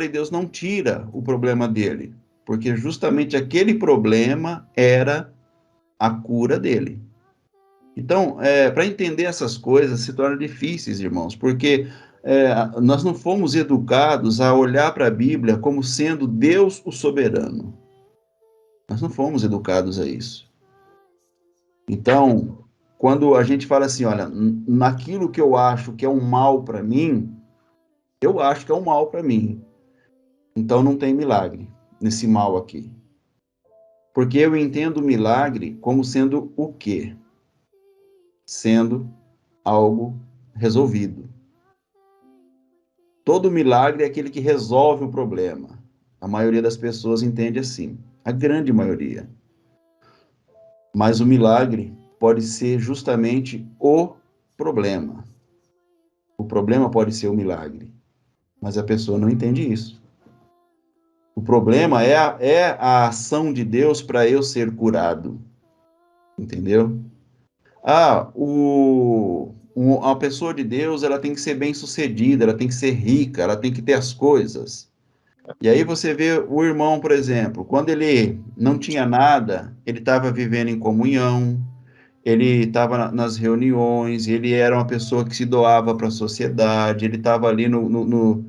e Deus não tira o problema dele? Porque justamente aquele problema era a cura dele. Então, para entender essas coisas se torna difíceis, irmãos, porque nós não fomos educados a olhar para a Bíblia como sendo Deus o soberano. Nós não fomos educados a isso. Então, quando a gente fala assim, olha, naquilo que eu acho que é um mal para mim, eu acho que é um mal para mim. Então, não tem milagre nesse mal aqui. Porque eu entendo o milagre como sendo o quê? Sendo algo resolvido. Todo milagre é aquele que resolve o problema. A maioria das pessoas entende assim. A grande maioria. Mas o milagre pode ser justamente o problema. O problema pode ser o milagre. Mas a pessoa não entende isso. O problema é a ação de Deus para eu ser curado. Entendeu? A pessoa de Deus, ela tem que ser bem-sucedida, ela tem que ser rica, ela tem que ter as coisas. E aí você vê o irmão, por exemplo, quando ele não tinha nada, ele estava vivendo em comunhão, ele estava nas reuniões, ele era uma pessoa que se doava para a sociedade, ele estava ali no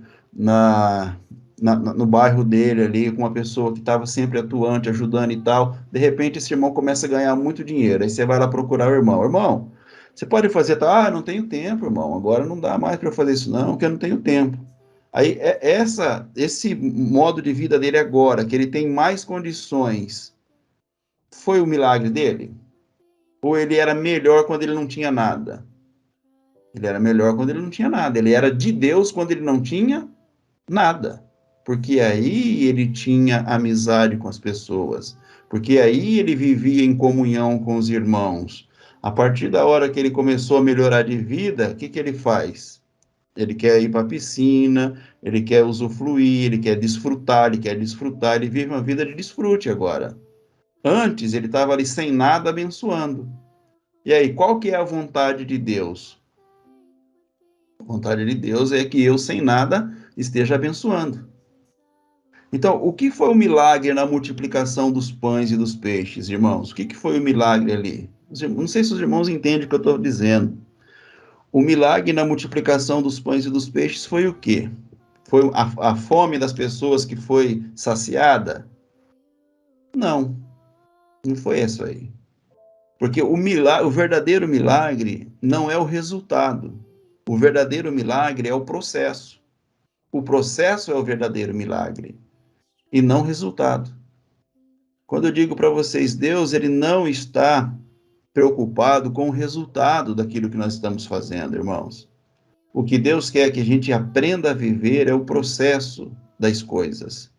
bairro dele ali, com uma pessoa que estava sempre atuante, ajudando e tal. De repente, esse irmão começa a ganhar muito dinheiro. Aí você vai lá procurar o irmão. Irmão, você pode fazer... não tenho tempo, irmão. Agora não dá mais para eu fazer isso, não, porque eu não tenho tempo. Aí, esse modo de vida dele agora, que ele tem mais condições, foi o milagre dele? Ou ele era melhor quando ele não tinha nada? Ele era melhor quando ele não tinha nada. Ele era de Deus quando ele não tinha nada. Porque aí ele tinha amizade com as pessoas, porque aí ele vivia em comunhão com os irmãos. A partir da hora que ele começou a melhorar de vida, o que ele faz? Ele quer ir para a piscina, ele quer usufruir, ele quer desfrutar, ele vive uma vida de desfrute agora. Antes ele estava ali sem nada abençoando. E aí, qual que é a vontade de Deus? A vontade de Deus é que eu sem nada esteja abençoando. Então, o que foi o milagre na multiplicação dos pães e dos peixes, irmãos? O que foi o milagre ali? Não sei se os irmãos entendem o que eu estou dizendo. O milagre na multiplicação dos pães e dos peixes foi o quê? Foi a fome das pessoas que foi saciada? Não, não foi isso aí. Porque o verdadeiro milagre não é o resultado. O verdadeiro milagre é o processo. O processo é o verdadeiro milagre. E não resultado. Quando eu digo para vocês, Deus, ele não está preocupado com o resultado daquilo que nós estamos fazendo, irmãos. O que Deus quer que a gente aprenda a viver é o processo das coisas.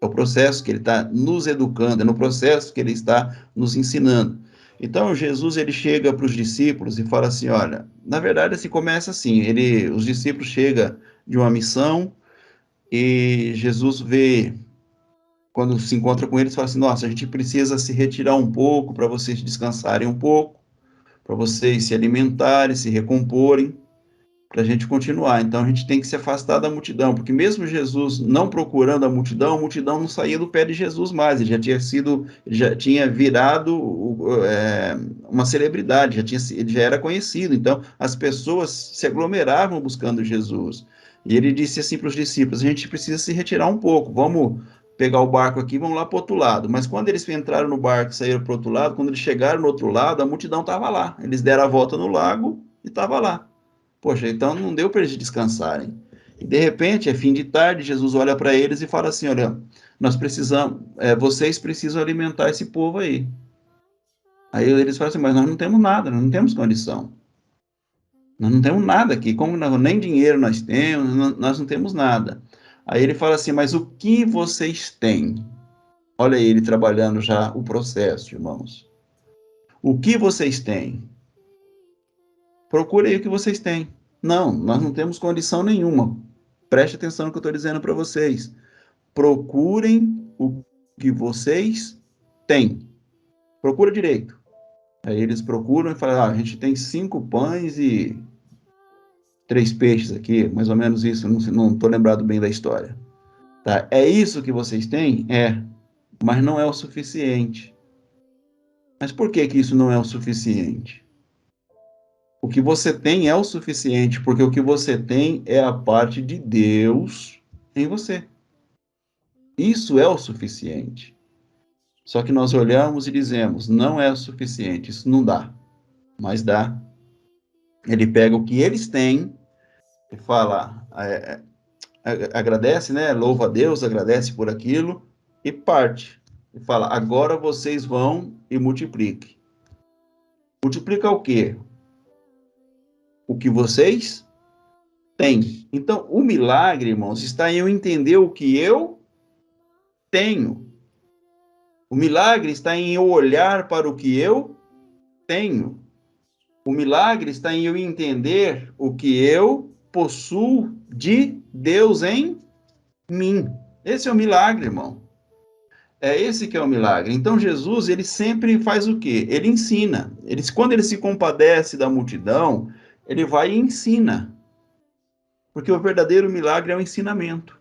É o processo que ele está nos educando, é no processo que ele está nos ensinando. Então, Jesus, ele chega para os discípulos e fala assim, olha, na verdade, assim, começa assim, os discípulos chegam de uma missão e Jesus vê, quando se encontra com eles, fala assim, nossa, a gente precisa se retirar um pouco para vocês descansarem um pouco, para vocês se alimentarem, se recomporem, para a gente continuar. Então, a gente tem que se afastar da multidão, porque mesmo Jesus não procurando a multidão não saía do pé de Jesus mais, ele já tinha virado uma celebridade, ele já era conhecido, então as pessoas se aglomeravam buscando Jesus. E ele disse assim para os discípulos, a gente precisa se retirar um pouco, vamos pegar o barco aqui, vamos lá para o outro lado. Mas quando eles entraram no barco e saíram para o outro lado, quando eles chegaram no outro lado, a multidão estava lá. Eles deram a volta no lago e estava lá. Poxa, então não deu para eles descansarem. E de repente, é fim de tarde, Jesus olha para eles e fala assim, olha, vocês precisam alimentar esse povo aí. Aí eles falam assim, mas nós não temos nada, nós não temos condição. Nós não temos nada aqui, nem dinheiro nós temos, nós não temos nada. Aí ele fala assim, mas o que vocês têm? Olha ele trabalhando já o processo, irmãos. O que vocês têm? Procure aí o que vocês têm. Não, nós não temos condição nenhuma. Preste atenção no que eu estou dizendo para vocês. Procurem o que vocês têm. Procura direito. Aí eles procuram e falam, a gente tem 5 pães e 3 peixes aqui, mais ou menos isso, não estou lembrado bem da história. Tá? É isso que vocês têm? É, mas não é o suficiente. Mas por que isso não é o suficiente? O que você tem é o suficiente, porque o que você tem é a parte de Deus em você. Isso é o suficiente. Só que nós olhamos e dizemos, não é o suficiente, isso não dá. Mas dá. Ele pega o que eles têm e fala, agradece, né? Louva a Deus, agradece por aquilo e parte. E fala, agora vocês vão e multipliquem. Multiplica o quê? O que vocês têm. Então, o milagre, irmãos, está em eu entender o que eu tenho. O milagre está em eu olhar para o que eu tenho. O milagre está em eu entender o que eu possuo de Deus em mim. Esse é o milagre, irmão. É esse que é o milagre. Então, Jesus, ele sempre faz o quê? Ele ensina. Quando ele se compadece da multidão, ele vai e ensina. Porque o verdadeiro milagre é o ensinamento.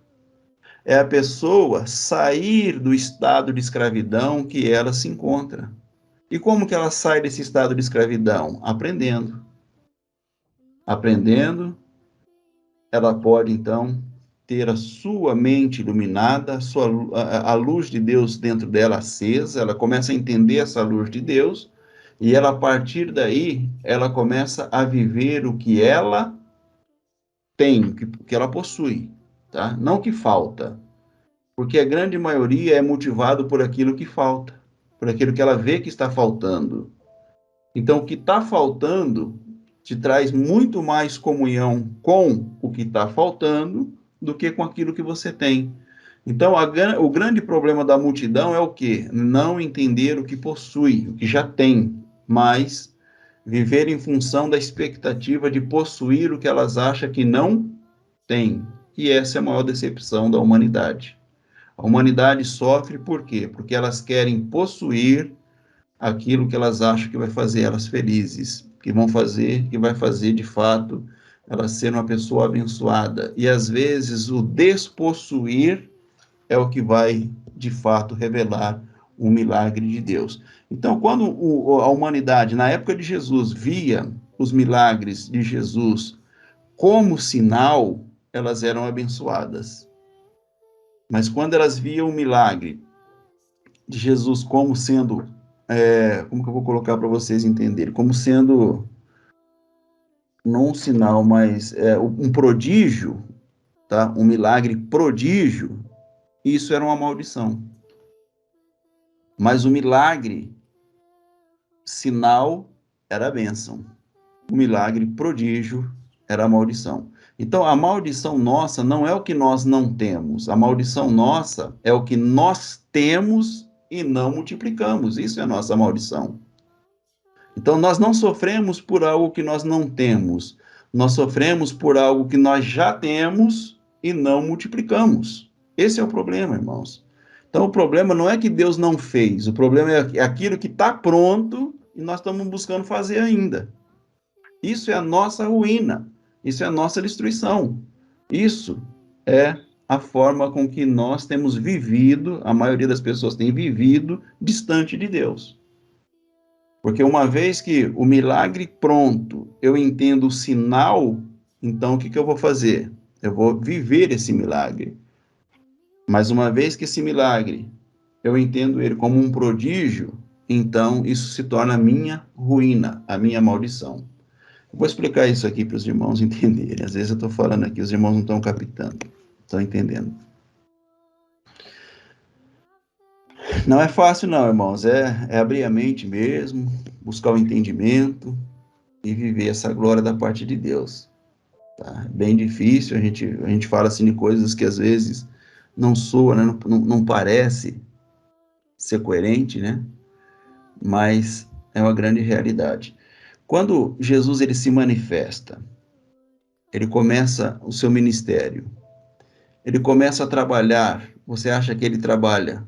É a pessoa sair do estado de escravidão que ela se encontra. E como que ela sai desse estado de escravidão? Aprendendo. Aprendendo, ela pode, então, ter a sua mente iluminada, a luz de Deus dentro dela acesa, ela começa a entender essa luz de Deus, e ela, a partir daí, ela começa a viver o que ela tem, o que ela possui, tá? Não o que falta, porque a grande maioria é motivado por aquilo que falta, por aquilo que ela vê que está faltando. Então, o que está faltando te traz muito mais comunhão com o que está faltando do que com aquilo que você tem. Então, o grande problema da multidão é o quê? Não entender o que possui, o que já tem, mas viver em função da expectativa de possuir o que elas acham que não tem. E essa é a maior decepção da humanidade. A humanidade sofre por quê? Porque elas querem possuir aquilo que elas acham que vai fazer elas felizes, que vai fazer de fato elas serem uma pessoa abençoada. E às vezes o despossuir é o que vai de fato revelar o milagre de Deus. Então, quando a humanidade, na época de Jesus, via os milagres de Jesus como sinal, elas eram abençoadas. Mas quando elas viam o milagre de Jesus como sendo, como que eu vou colocar para vocês entenderem? Como sendo, não um sinal, mas um prodígio, tá? Um milagre prodígio, isso era uma maldição. Mas o milagre, sinal, era a bênção. O milagre prodígio era a maldição. Então, a maldição nossa não é o que nós não temos. A maldição nossa é o que nós temos e não multiplicamos. Isso é a nossa maldição. Então, nós não sofremos por algo que nós não temos. Nós sofremos por algo que nós já temos e não multiplicamos. Esse é o problema, irmãos. Então, o problema não é que Deus não fez. O problema é aquilo que está pronto e nós estamos buscando fazer ainda. Isso é a nossa ruína. Isso é a nossa destruição. Isso é a forma com que nós temos vivido, a maioria das pessoas tem vivido distante de Deus. Porque uma vez que o milagre pronto, eu entendo o sinal, então o que eu vou fazer? Eu vou viver esse milagre. Mas uma vez que esse milagre, eu entendo ele como um prodígio, então isso se torna a minha ruína, a minha maldição. Eu vou explicar isso aqui para os irmãos entenderem. Às vezes eu estou falando aqui, os irmãos não estão captando, estão entendendo. Não é fácil não, irmãos, é abrir a mente mesmo, buscar o entendimento e viver essa glória da parte de Deus. Tá? É bem difícil, a gente fala assim de coisas que às vezes não soa, né? Não parece ser coerente, né? Mas é uma grande realidade. Quando Jesus ele se manifesta, ele começa o seu ministério, ele começa a trabalhar, você acha que ele trabalha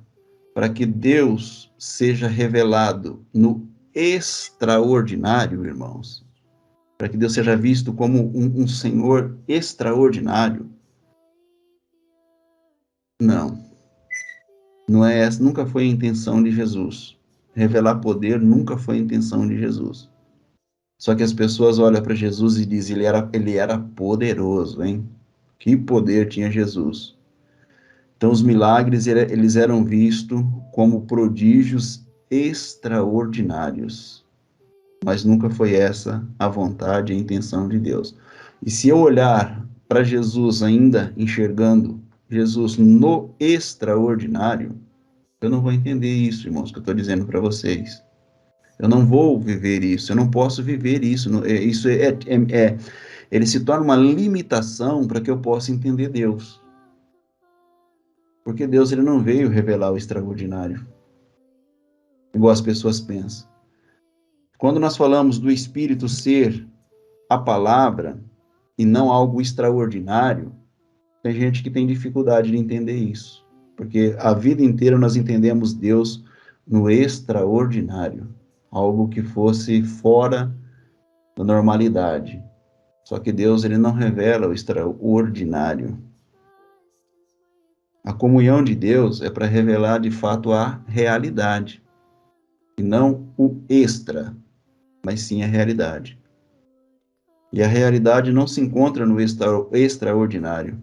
para que Deus seja revelado no extraordinário, irmãos? Para que Deus seja visto como um Senhor extraordinário? Não. Não é essa, nunca foi a intenção de Jesus. Revelar poder nunca foi a intenção de Jesus. Só que as pessoas olham para Jesus e dizem, ele era poderoso, hein? Que poder tinha Jesus. Então, os milagres, eles eram vistos como prodígios extraordinários. Mas nunca foi essa a vontade e a intenção de Deus. E se eu olhar para Jesus ainda enxergando Jesus no extraordinário, eu não vou entender isso, irmãos, que eu estou dizendo para vocês. Eu não vou viver isso, eu não posso viver isso. Ele se torna uma limitação para que eu possa entender Deus. Porque Deus ele não veio revelar o extraordinário, igual as pessoas pensam. Quando nós falamos do Espírito ser a palavra e não algo extraordinário, tem gente que tem dificuldade de entender isso. Porque a vida inteira nós entendemos Deus no extraordinário, algo que fosse fora da normalidade. Só que Deus ele não revela o extraordinário. A comunhão de Deus é para revelar de fato a realidade, e não o extra, mas sim a realidade. E a realidade não se encontra no extraordinário.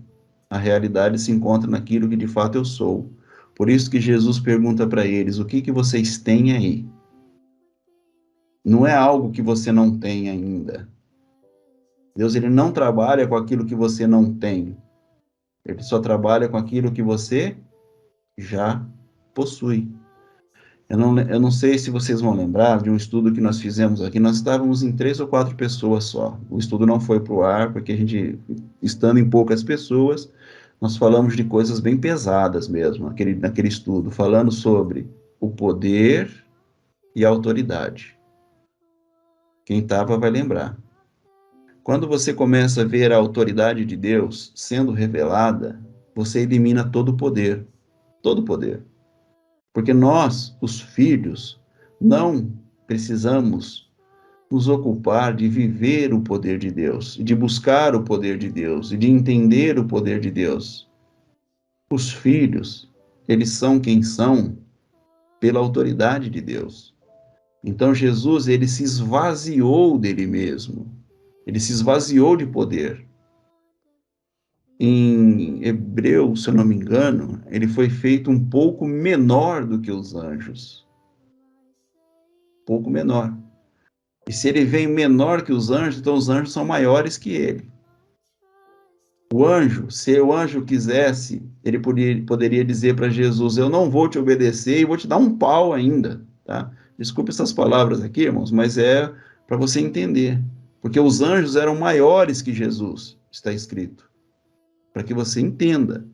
A realidade se encontra naquilo que de fato eu sou. Por isso que Jesus pergunta para eles, o que vocês têm aí? Não é algo que você não tem ainda. Deus ele não trabalha com aquilo que você não tem. Ele só trabalha com aquilo que você já possui. Eu não sei se vocês vão lembrar de um estudo que nós fizemos aqui. Nós estávamos em 3 ou 4 pessoas só. O estudo não foi para o ar, porque a gente, estando em poucas pessoas, nós falamos de coisas bem pesadas mesmo, naquele estudo, falando sobre o poder e a autoridade. Quem estava vai lembrar. Quando você começa a ver a autoridade de Deus sendo revelada, você elimina todo o poder. Todo o poder. Porque nós, os filhos, não precisamos nos ocupar de viver o poder de Deus, de buscar o poder de Deus, e de entender o poder de Deus. Os filhos, eles são quem são pela autoridade de Deus. Então Jesus, ele se esvaziou dele mesmo. Ele se esvaziou de poder. Em Hebreu, se eu não me engano, ele foi feito um pouco menor do que os anjos. Um pouco menor. E se ele vem menor que os anjos, então os anjos são maiores que ele. O anjo, se o anjo quisesse, ele poderia dizer para Jesus, eu não vou te obedecer e vou te dar um pau ainda. Tá? Desculpe essas palavras aqui, irmãos, mas é para você entender. Porque os anjos eram maiores que Jesus, está escrito. Para que você entenda.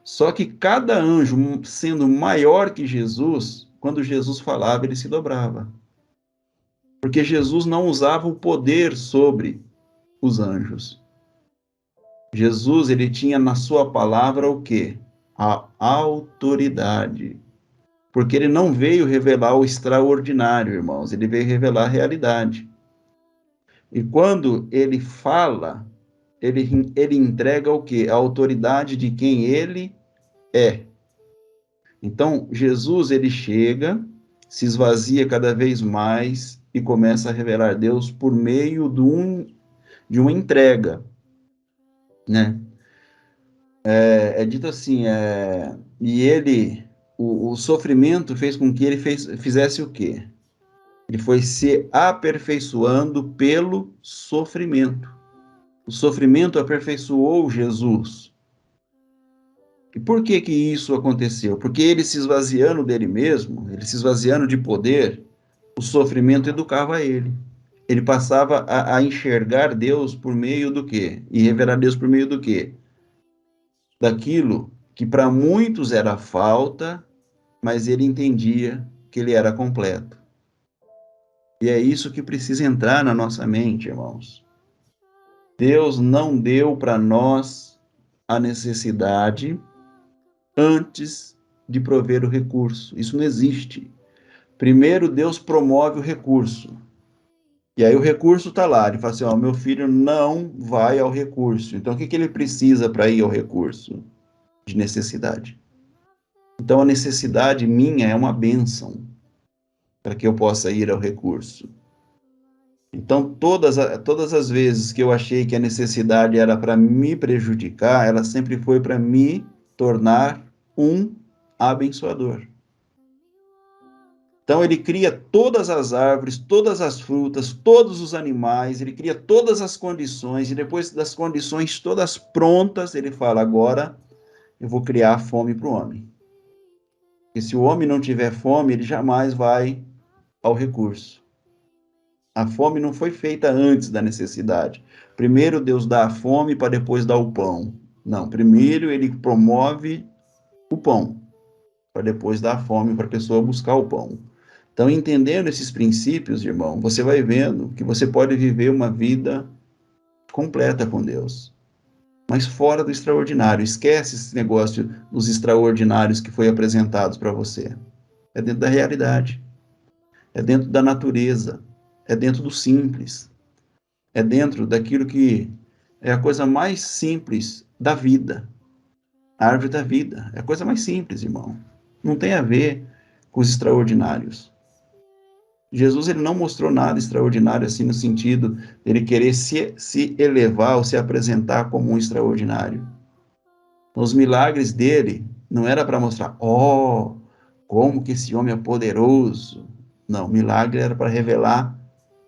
Só que cada anjo, sendo maior que Jesus, quando Jesus falava, ele se dobrava. Porque Jesus não usava o poder sobre os anjos. Jesus, ele tinha na sua palavra o quê? A autoridade. Porque ele não veio revelar o extraordinário, irmãos, ele veio revelar a realidade. E quando ele fala, ele entrega o quê? A autoridade de quem ele é. Então, Jesus, ele chega, se esvazia cada vez mais e começa a revelar Deus por meio de uma entrega, né? É dito assim, e ele, o sofrimento fez com que ele fizesse o quê? Ele foi se aperfeiçoando pelo sofrimento. O sofrimento aperfeiçoou Jesus. E por que que isso aconteceu? Porque ele se esvaziando dele mesmo, ele se esvaziando de poder, o sofrimento educava ele. Ele passava a enxergar Deus por meio do quê? E revelar Deus por meio do quê? Daquilo que para muitos era falta, mas ele entendia que ele era completo. E é isso que precisa entrar na nossa mente, irmãos. Deus não deu para nós a necessidade antes de prover o recurso. Isso não existe. Primeiro Deus promove o recurso. E aí o recurso está lá. Ele fala assim, meu filho não vai ao recurso. Então o que ele precisa para ir ao recurso? De necessidade. Então a necessidade minha é uma bênção para que eu possa ir ao recurso. Então todas as vezes que eu achei que a necessidade era para me prejudicar, ela sempre foi para me tornar um abençoador. Então ele cria todas as árvores, todas as frutas, todos os animais, ele cria todas as condições, e depois das condições todas prontas, ele fala, agora eu vou criar a fome para o homem. Porque se o homem não tiver fome, ele jamais vai ao recurso. A fome não foi feita antes da necessidade. Primeiro Deus dá a fome para depois dar o pão. Não, primeiro ele promove o pão, para depois dar a fome para a pessoa buscar o pão. Então, entendendo esses princípios, irmão, você vai vendo que você pode viver uma vida completa com Deus, mas fora do extraordinário. Esquece esse negócio dos extraordinários que foi apresentado para você. É dentro da realidade, é dentro da natureza, é dentro do simples, é dentro daquilo que é a coisa mais simples da vida. A árvore da vida é a coisa mais simples, irmão. Não tem a ver com os extraordinários. Jesus, ele não mostrou nada extraordinário assim no sentido dele querer se elevar ou se apresentar como um extraordinário. Os milagres dele não era para mostrar, como que esse homem é poderoso. Não, milagre era para revelar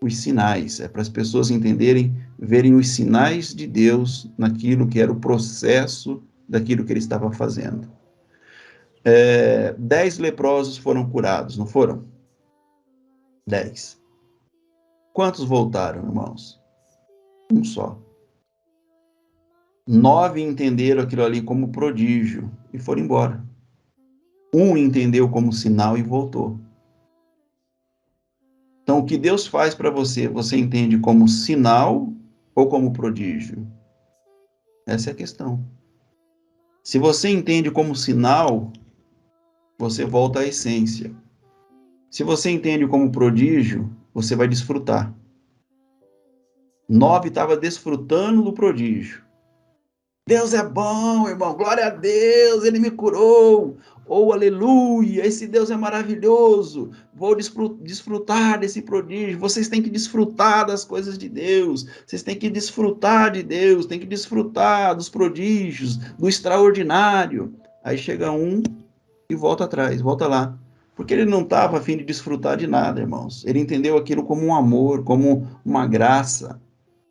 os sinais, é para as pessoas entenderem, verem os sinais de Deus naquilo que era o processo daquilo que ele estava fazendo. 10 leprosos foram curados, não foram? 10. Quantos voltaram, irmãos? Um só. 9 entenderam aquilo ali como prodígio e foram embora. Um entendeu como sinal e voltou. Então, o que Deus faz para você, você entende como sinal ou como prodígio? Essa é a questão. Se você entende como sinal, você volta à essência. Se você entende como prodígio, você vai desfrutar. 9 estava desfrutando do prodígio. Deus é bom, irmão, glória a Deus, ele me curou. Aleluia, esse Deus é maravilhoso. Vou desfrutar desse prodígio. Vocês têm que desfrutar das coisas de Deus. Vocês têm que desfrutar de Deus, têm que desfrutar dos prodígios, do extraordinário. Aí chega um e volta atrás, volta lá. Porque ele não estava a fim de desfrutar de nada, irmãos. Ele entendeu aquilo como um amor, como uma graça,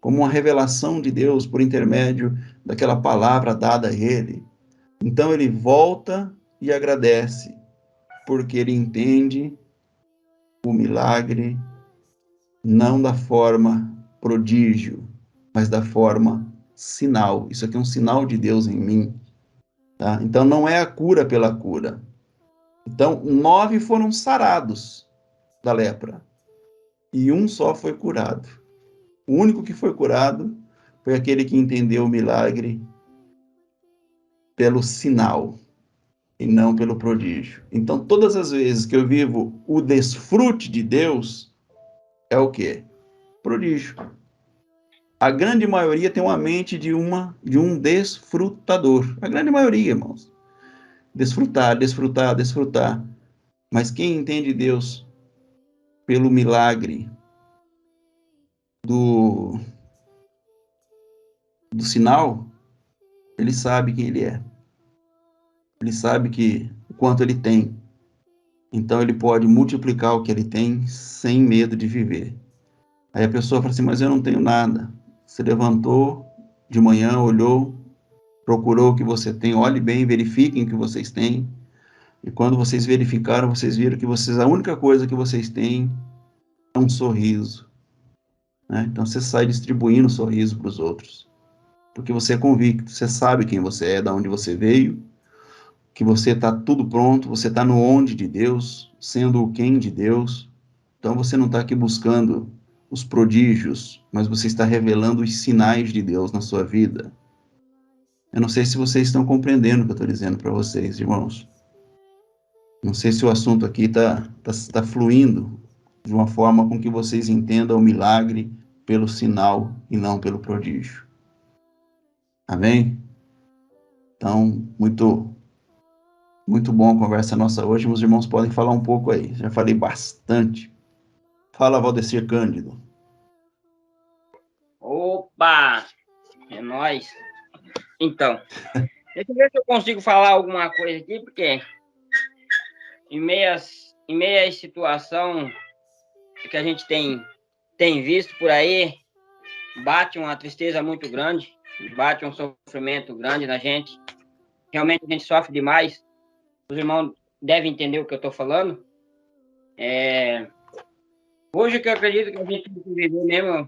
como uma revelação de Deus por intermédio daquela palavra dada a ele. Então ele volta e agradece, porque ele entende o milagre não da forma prodígio, mas da forma sinal. Isso aqui é um sinal de Deus em mim. Tá? Então não é a cura pela cura. Então 9 foram sarados da lepra. e um só foi curado. O único que foi curado foi aquele que entendeu o milagre pelo sinal e não pelo prodígio. Então, todas as vezes que eu vivo o desfrute de Deus, é o quê? Prodígio. A grande maioria tem uma mente de um desfrutador. A grande maioria, irmãos. Desfrutar, desfrutar, desfrutar. Mas quem entende Deus pelo milagre do sinal, ele sabe quem ele é. Ele sabe o quanto ele tem. Então ele pode multiplicar o que ele tem sem medo de viver. Aí a pessoa fala assim, mas eu não tenho nada. Se levantou de manhã, olhou, procurou o que você tem, olhe bem, verifiquem o que vocês têm. E quando vocês verificaram, vocês viram que a única coisa que vocês têm é um sorriso. Né? Então você sai distribuindo sorriso para os outros. Porque você é convicto, você sabe quem você é, de onde você veio, que você está tudo pronto, você está no onde de Deus, sendo o quem de Deus. Então você não está aqui buscando os prodígios, mas você está revelando os sinais de Deus na sua vida. Eu não sei se vocês estão compreendendo o que eu estou dizendo para vocês, irmãos. Não sei se o assunto aqui tá fluindo de uma forma com que vocês entendam o milagre pelo sinal e não pelo prodígio. Amém? Então, muito bom a conversa nossa hoje. Meus irmãos podem falar um pouco aí. Já falei bastante. Fala, Valdecir Cândido. Opa! É nóis. Então, deixa eu ver se eu consigo falar alguma coisa aqui, porque em meio à situação que a gente tem visto por aí, bate uma tristeza muito grande, bate um sofrimento grande na gente. Realmente a gente sofre demais. Os irmãos devem entender o que eu estou falando. Hoje o que eu acredito que a gente tem que viver mesmo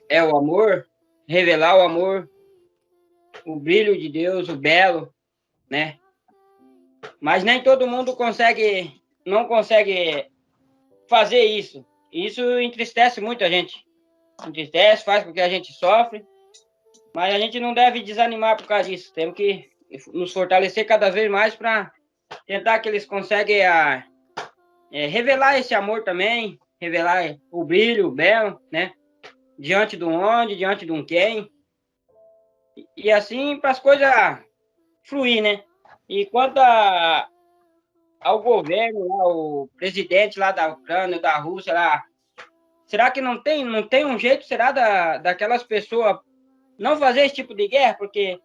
é o amor, revelar o amor, o brilho de Deus, o belo, né? Mas nem todo mundo não consegue fazer isso. Isso entristece muito a gente. Entristece, faz com que a gente sofre, mas a gente não deve desanimar por causa disso. Temos que nos fortalecer cada vez mais para tentar que eles conseguem revelar esse amor também, revelar o brilho, o belo, né? Diante do onde, diante de um quem. E assim para as coisas fluir, né? E quanto ao governo, lá, o presidente lá da Ucrânia, da Rússia, lá, será que não tem um jeito, será, daquelas pessoas não fazer esse tipo de guerra? Porque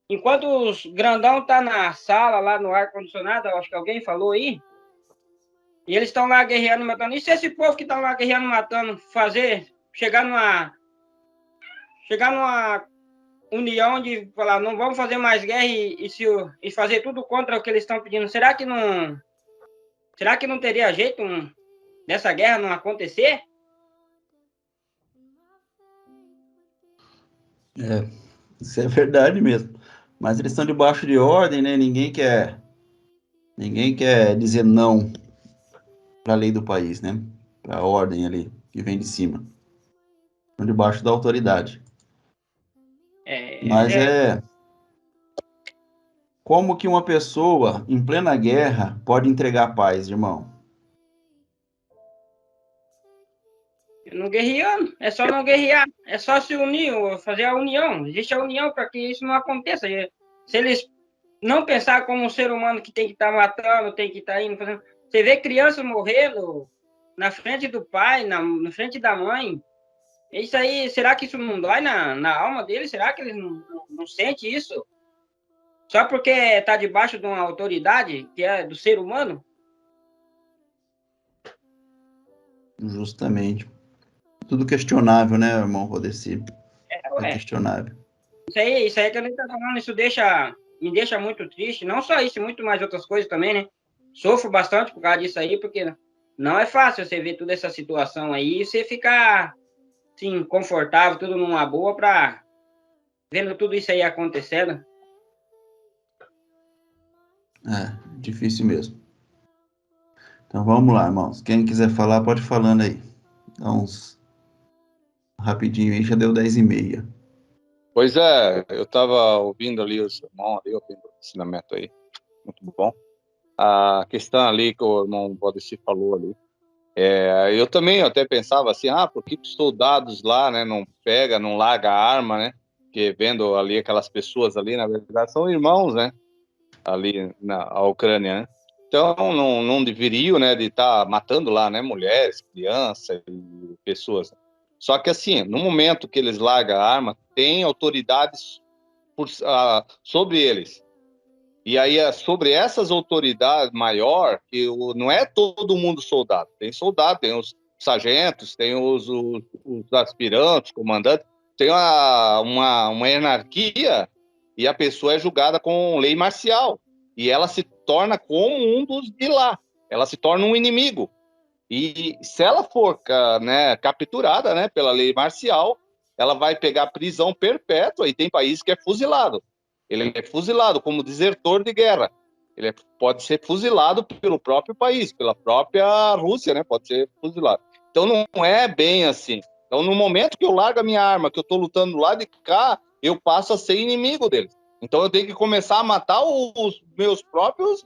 enquanto os grandão tá na sala, lá no ar-condicionado, acho que alguém falou aí, e eles estão lá guerreando, matando, e se esse povo que está lá guerreando, matando, chegar numa união de falar, não vamos fazer mais guerra e fazer tudo contra o que eles estão pedindo, será que não teria jeito dessa guerra não acontecer? Isso é verdade mesmo. Mas eles estão debaixo de ordem, né? Ninguém quer dizer não para a lei do país, né? Para a ordem ali que vem de cima. Estão debaixo da autoridade. Mas como que uma pessoa em plena guerra pode entregar paz, irmão? Não guerreando, é só não guerrear, é só se unir, fazer a união. Existe a união para que isso não aconteça. Se eles não pensar como um ser humano que tem que estar matando, tem que estar indo fazendo. Você vê crianças morrendo na frente do pai, na frente da mãe. Isso aí, será que isso não dói na alma deles? Será que eles não sentem isso? Só porque está debaixo de uma autoridade que é do ser humano? Justamente. Tudo questionável, né, irmão Rodeci? É questionável. Isso aí que eu nem tô falando, isso me deixa muito triste. Não só isso, muito mais outras coisas também, né? Sofro bastante por causa disso aí, porque não é fácil você ver toda essa situação aí e você ficar, assim, confortável, tudo numa boa, vendo tudo isso aí acontecendo. Difícil mesmo. Então vamos lá, irmãos. Quem quiser falar, pode ir falando aí. Dá uns rapidinho aí, já deu 10h30. Pois é, eu estava ouvindo ali o sermão, ali, ouvindo o ensinamento aí, muito bom. A questão ali que o irmão Valdeci falou ali, eu também até pensava assim, por que os soldados lá, né, não pega, não larga a arma, né? Porque vendo ali aquelas pessoas ali, na verdade, são irmãos, né? Ali na Ucrânia, né? Então, não deveriam, né, de estar matando lá, né, mulheres, crianças e pessoas. Só que, assim, no momento que eles largam a arma, tem autoridades sobre eles. E aí, sobre essas autoridades maior, que não é todo mundo soldado. Tem soldado, tem os sargentos, tem os aspirantes, comandantes. Tem uma hierarquia e a pessoa é julgada com lei marcial. E ela se torna como um dos de lá. Ela se torna um inimigo. E se ela for, né, capturada, né, pela lei marcial, ela vai pegar prisão perpétua, e tem país que é fuzilado. Ele é fuzilado como desertor de guerra. Ele pode ser fuzilado pelo próprio país, pela própria Rússia, né? Pode ser fuzilado. Então não é bem assim. Então, no momento que eu largo a minha arma, que eu estou lutando lá de cá, eu passo a ser inimigo deles. Então eu tenho que começar a matar os meus próprios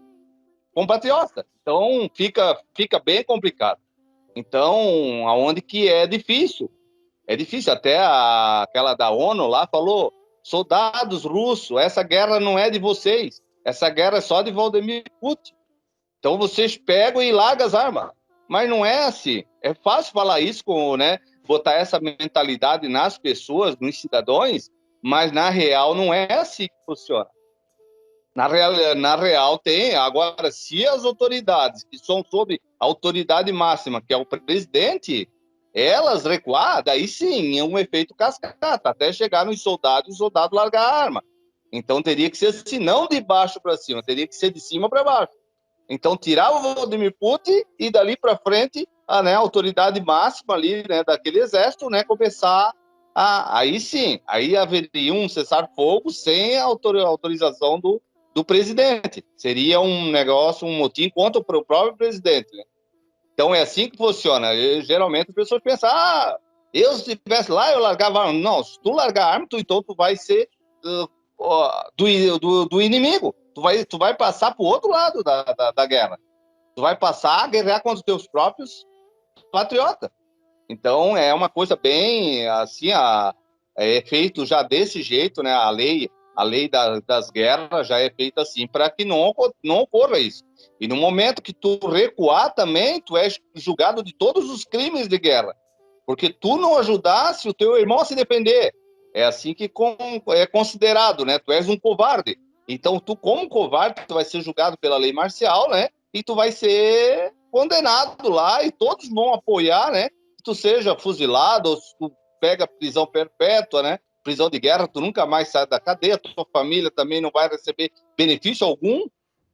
compatriotas. Então fica bem complicado. Então, aonde que é difícil? É difícil. Até aquela da ONU lá falou: soldados russos, essa guerra não é de vocês. Essa guerra é só de Vladimir Putin. Então vocês pegam e largam as armas. Mas não é assim. É fácil falar isso, né? Botar essa mentalidade nas pessoas, nos cidadãos, mas na real não é assim que funciona. Na real tem. Agora, se as autoridades que são sob a autoridade máxima, que é o presidente, elas recuar, daí sim, é um efeito cascata, até chegar nos soldados e o soldado largar a arma. Então teria que ser assim, não de baixo para cima, teria que ser de cima para baixo. Então tirar o Vladimir Putin e dali para frente a autoridade máxima ali, né, daquele exército, né, começar aí sim, aí haveria um cessar-fogo sem a autorização do presidente. Seria um negócio, um motim contra o próprio presidente, né? Então é assim que funciona. Geralmente as pessoas pensam, eu se estivesse lá, eu largava a arma. Não, se tu largar a arma, então tu vai ser do inimigo. Tu vai passar para o outro lado da guerra. Tu vai passar a guerrear contra os teus próprios patriotas. Então é uma coisa bem assim, é feito já desse jeito, né? A lei das guerras já é feita assim para que não ocorra isso. E no momento que tu recuar também, tu és julgado de todos os crimes de guerra, porque tu não ajudasse o teu irmão a se defender. É assim que é considerado, né? Tu és um covarde. Então tu, como covarde, tu vai ser julgado pela lei marcial, né? E tu vai ser condenado lá e todos vão apoiar, né? Que tu seja fuzilado ou tu pega prisão perpétua, né? Prisão de guerra, tu nunca mais sai da cadeia, tua família também não vai receber benefício algum,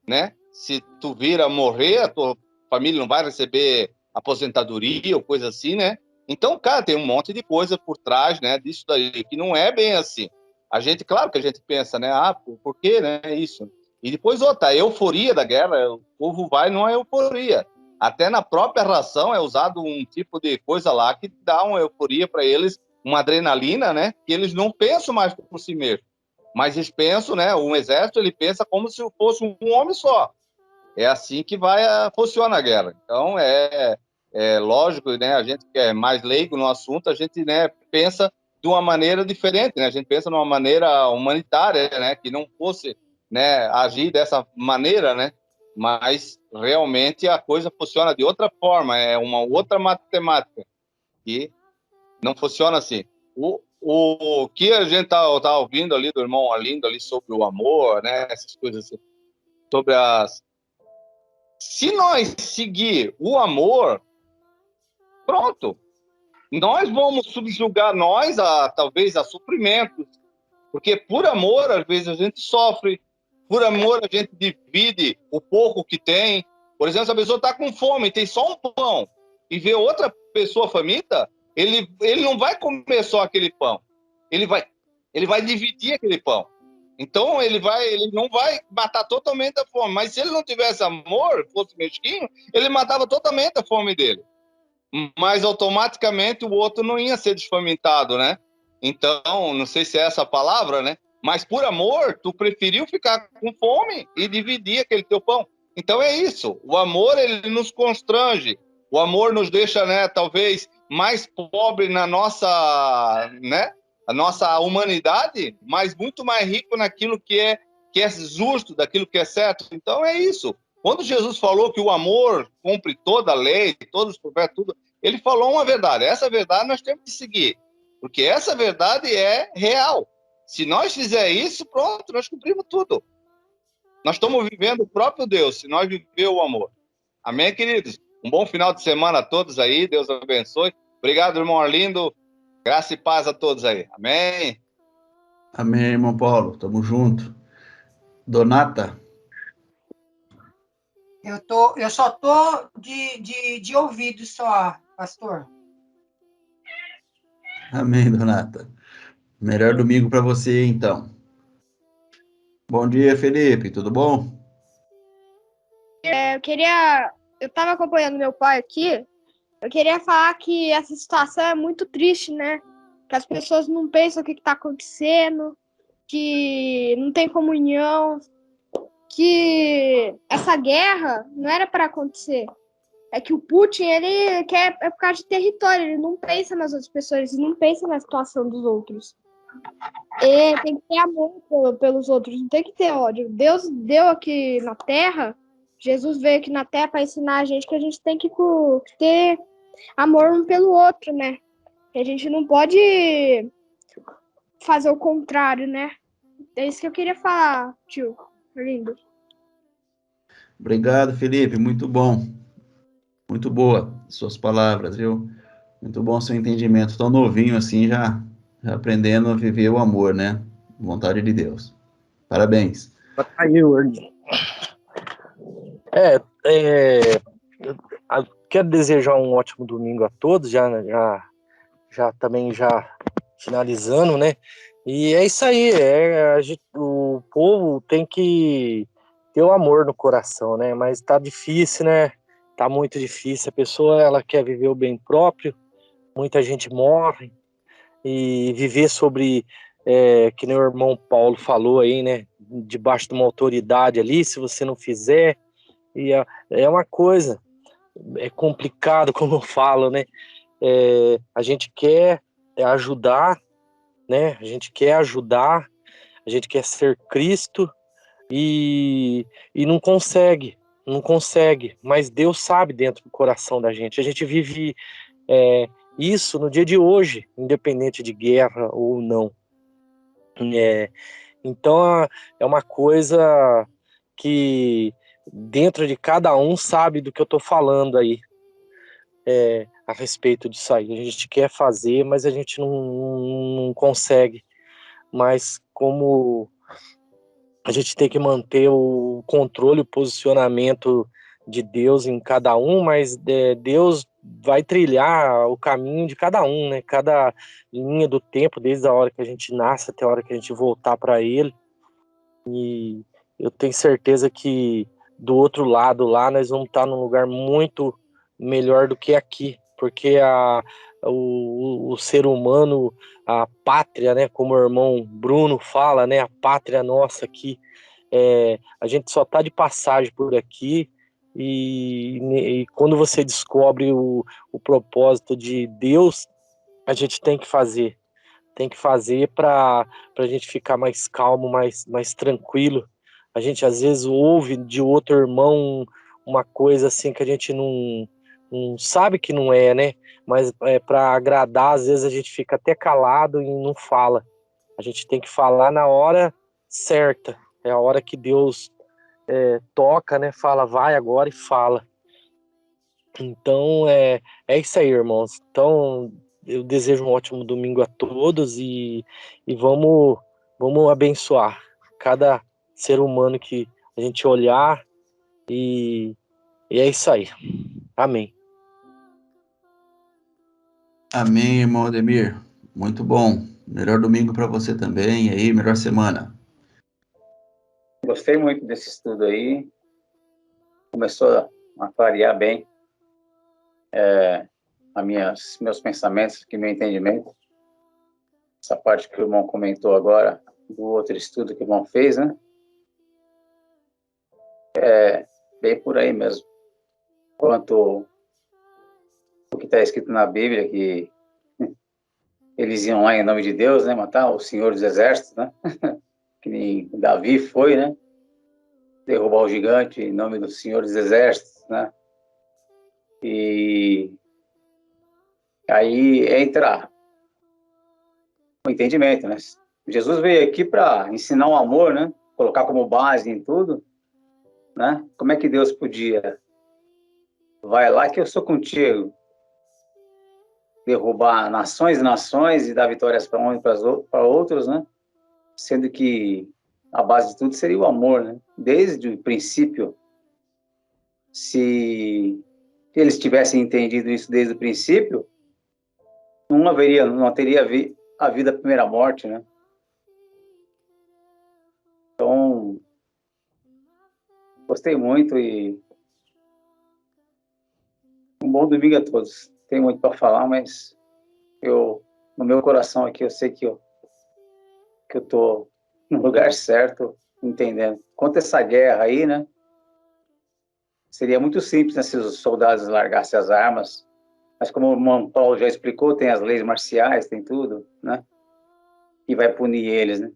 né? Se tu vir a morrer, a tua família não vai receber aposentadoria ou coisa assim, né? Então, cara, tem um monte de coisa por trás, né, disso daí, que não é bem assim. Claro que a gente pensa, né, por que, né, isso? E depois, a euforia da guerra, o povo vai numa euforia. Até na própria ração é usado um tipo de coisa lá que dá uma euforia para eles, uma adrenalina, né, que eles não pensam mais por si mesmos. Mas eles pensam, né, um exército, ele pensa como se fosse um homem só. É assim que funciona a guerra. Então, lógico, né, a gente que é mais leigo no assunto, a gente, né, pensa de uma maneira diferente, né? A gente pensa de uma maneira humanitária, né, que não fosse, né, agir dessa maneira, né? Mas realmente a coisa funciona de outra forma, é uma outra matemática que não funciona assim. O que a gente tá ouvindo ali do irmão Arlindo ali sobre o amor, né, essas coisas assim, sobre se nós seguir o amor, pronto. Nós vamos subjugar talvez a sofrimentos, porque por amor às vezes a gente sofre, por amor a gente divide o pouco que tem. Por exemplo, se a pessoa está com fome, tem só um pão e vê outra pessoa faminta, ele não vai comer só aquele pão, ele vai dividir aquele pão. Então ele não vai matar totalmente a fome, mas se ele não tivesse amor, fosse mesquinho, ele matava totalmente a fome dele. mas automaticamente o outro não ia ser desfamentado, né? Então, não sei se é essa a palavra, né? Mas por amor, tu preferiu ficar com fome e dividir aquele teu pão. Então é isso. O amor, ele nos constrange. O amor nos deixa, né, talvez mais pobre na nossa, né, a nossa humanidade, mas muito mais rico naquilo que é justo, daquilo que é certo. Então é isso. Quando Jesus falou que o amor cumpre toda a lei, todos os profetas, tudo, ele falou uma verdade. Essa verdade nós temos que seguir, porque essa verdade é real. Se nós fizer isso, pronto, nós cumprimos tudo. Nós estamos vivendo o próprio Deus, se nós viver o amor. Amém, queridos? Um bom final de semana a todos aí, Deus abençoe. Obrigado, irmão Arlindo. Graça e paz a todos aí. Amém. Amém, irmão Paulo. Tamo junto. Donata. Eu só tô de ouvido só, pastor. Amém, Donata. Melhor domingo para você, então. Bom dia, Felipe. Tudo bom? Eu tava acompanhando meu pai aqui, eu queria falar que essa situação é muito triste, né? Que as pessoas não pensam o que tá acontecendo, que não tem comunhão, que essa guerra não era para acontecer. É que o Putin, ele quer, é por causa de território, ele não pensa nas outras pessoas, ele não pensa na situação dos outros. E tem que ter amor pelos outros, não tem que ter ódio. Deus deu aqui na Terra, Jesus veio aqui na Terra para ensinar a gente que a gente tem que ter amor um pelo outro, né? Que a gente não pode fazer o contrário, né? É isso que eu queria falar, tio. Lindo. Obrigado, Felipe. Muito bom. Muito boa suas palavras, viu? Muito bom seu entendimento. Tão novinho assim, já aprendendo a viver o amor, né? Vontade de Deus. Parabéns. Aí, Arlindo. Quero desejar um ótimo domingo a todos, já também já finalizando, né? E é isso aí, o povo tem que ter o amor no coração, né? Mas tá difícil, né? Tá muito difícil. A pessoa, ela quer viver o bem próprio, muita gente morre, e viver sobre, que nem o irmão Paulo falou aí, né? Debaixo de uma autoridade ali, se você não fizer, e é uma coisa, é complicado, como eu falo, né? A gente quer ajudar, né? A gente quer ajudar, a gente quer ser Cristo e não consegue, mas Deus sabe dentro do coração da gente. A gente vive isso no dia de hoje, independente de guerra ou não. Então é uma coisa que dentro de cada um sabe do que eu estou falando aí. A respeito disso aí. A gente quer fazer, mas a gente não consegue. Mas como a gente tem que manter o controle, o posicionamento de Deus em cada um, mas Deus vai trilhar o caminho de cada um, né? Cada linha do tempo, desde a hora que a gente nasce até a hora que a gente voltar para Ele. E eu tenho certeza que do outro lado lá nós vamos estar num lugar muito melhor do que aqui, porque o ser humano, a pátria, né, como o irmão Bruno fala, né, a pátria nossa aqui, a gente só está de passagem por aqui, e quando você descobre o propósito de Deus, a gente tem que fazer para a gente ficar mais calmo, mais tranquilo. A gente às vezes ouve de outro irmão uma coisa assim que a gente não sabe que não é, né? Mas para agradar, às vezes a gente fica até calado e não fala. A gente tem que falar na hora certa. É a hora que Deus toca, né? Fala, vai agora e fala. Então é isso aí, irmãos. Então eu desejo um ótimo domingo a todos e vamos abençoar cada ser humano que a gente olhar e é isso aí. Amém. Amém, irmão Ademir. Muito bom. Melhor domingo para você também. E aí, melhor semana. Gostei muito desse estudo aí. Começou a clarear bem. meus pensamentos, aqui, meu entendimento. Essa parte que o irmão comentou agora, do outro estudo que o irmão fez, né? É bem por aí mesmo. Quanto o que está escrito na Bíblia, que eles iam lá em nome de Deus, né? Matar o Senhor dos Exércitos, né? Que nem Davi foi, né? Derrubar o gigante em nome do Senhor dos Exércitos, né? E aí entra o entendimento, né? Jesus veio aqui para ensinar o amor, né? Colocar como base em tudo, né? Como é que Deus podia? Vai lá que eu sou contigo. Derrubar nações e nações e dar vitórias para uns e para outros, né? Sendo que a base de tudo seria o amor, né? Desde o princípio, se eles tivessem entendido isso desde o princípio, não teria havido a primeira morte, né? Então, gostei muito e um bom domingo a todos. Tem muito para falar, mas no meu coração aqui, eu sei que eu tô no lugar certo, entendendo. Quanto a essa guerra aí, né? Seria muito simples, né, se os soldados largassem as armas, mas como o irmão Paulo já explicou, tem as leis marciais, tem tudo, né? E vai punir eles, né?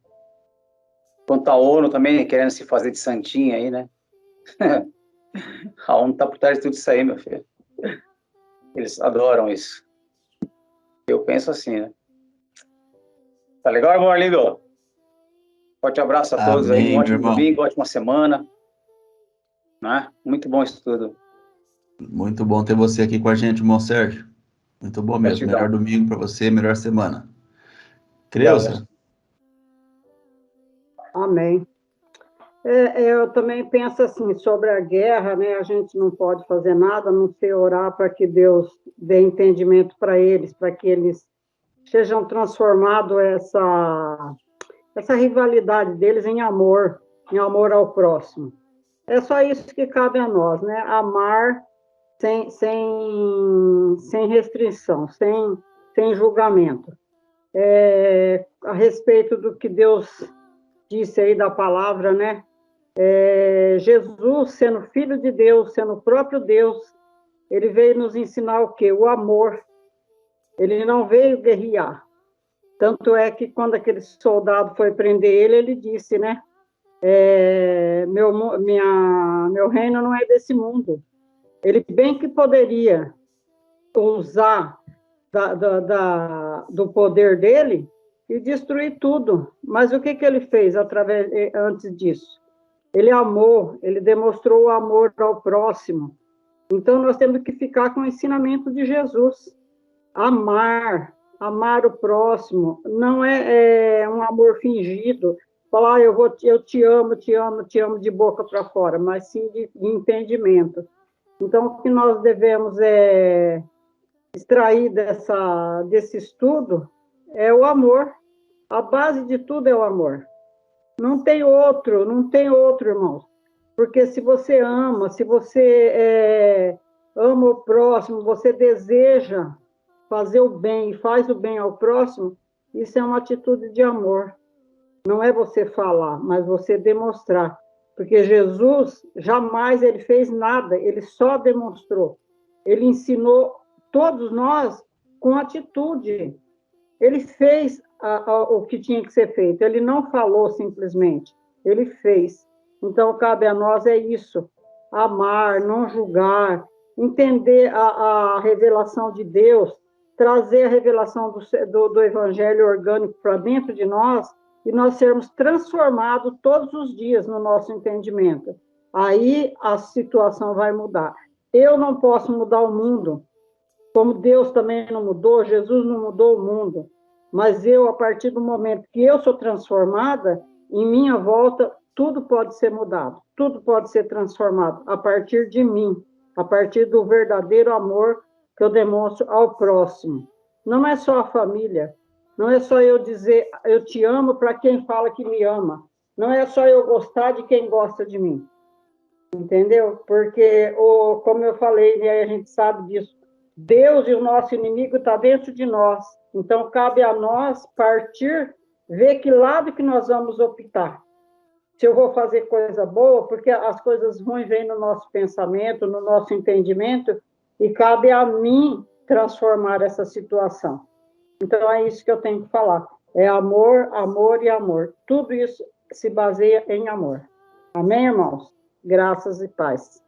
Quanto à ONU também, querendo se fazer de santinha aí, né? A ONU tá por trás de tudo isso aí, meu filho. Eles adoram isso. Eu penso assim, né? Tá legal, irmão Arlindo? Forte abraço a todos aí, um Amém, meu ótimo irmão. domingo, ótima semana. Né? Muito bom isso tudo. Muito bom ter você aqui com a gente, irmão Sérgio. Muito bom mesmo. Gratidão. Melhor domingo para você, melhor semana. Deus. Creuza? Amém. Eu também penso assim, sobre a guerra, né? A gente não pode fazer nada, a não ser orar para que Deus dê entendimento para eles, para que eles sejam transformados essa rivalidade deles em amor ao próximo. É só isso que cabe a nós, né? Amar sem restrição, sem julgamento. A respeito do que Deus disse aí da palavra, né? Jesus, sendo filho de Deus, sendo o próprio Deus, ele veio nos ensinar o quê? O amor. Ele não veio guerrear. Tanto é que quando aquele soldado foi prender ele, ele disse, né? Meu reino não é desse mundo. Ele bem que poderia usar do poder dele e destruir tudo. Mas o que ele fez antes disso? Ele amou, ele demonstrou o amor ao próximo. Então, nós temos que ficar com o ensinamento de Jesus. Amar o próximo, não é um amor fingido, falar, eu te amo de boca para fora, mas sim de entendimento. Então, o que nós devemos extrair desse estudo é o amor. A base de tudo é o amor. Não tem outro, irmãos. Porque se você ama, ama o próximo, você deseja fazer o bem e faz o bem ao próximo, isso é uma atitude de amor. Não é você falar, mas você demonstrar. Porque Jesus, jamais ele fez nada, ele só demonstrou. Ele ensinou todos nós com atitude. Ele fez o que tinha que ser feito. Ele não falou simplesmente, ele fez. Então, cabe a nós isso, amar, não julgar, entender a revelação de Deus, trazer a revelação do evangelho orgânico para dentro de nós e nós sermos transformados todos os dias no nosso entendimento. Aí a situação vai mudar. Eu não posso mudar o mundo, como Deus também não mudou, Jesus não mudou o mundo. Mas eu, a partir do momento que eu sou transformada, em minha volta, tudo pode ser mudado, tudo pode ser transformado a partir de mim, a partir do verdadeiro amor que eu demonstro ao próximo. Não é só a família, não é só eu dizer eu te amo para quem fala que me ama, não é só eu gostar de quem gosta de mim, entendeu? Porque, como eu falei, e a gente sabe disso, Deus e o nosso inimigo está dentro de nós. Então, cabe a nós partir, ver que lado que nós vamos optar. Se eu vou fazer coisa boa, porque as coisas ruins vêm no nosso pensamento, no nosso entendimento, e cabe a mim transformar essa situação. Então, é isso que eu tenho que falar. É amor, amor e amor. Tudo isso se baseia em amor. Amém, irmãos? Graças e paz.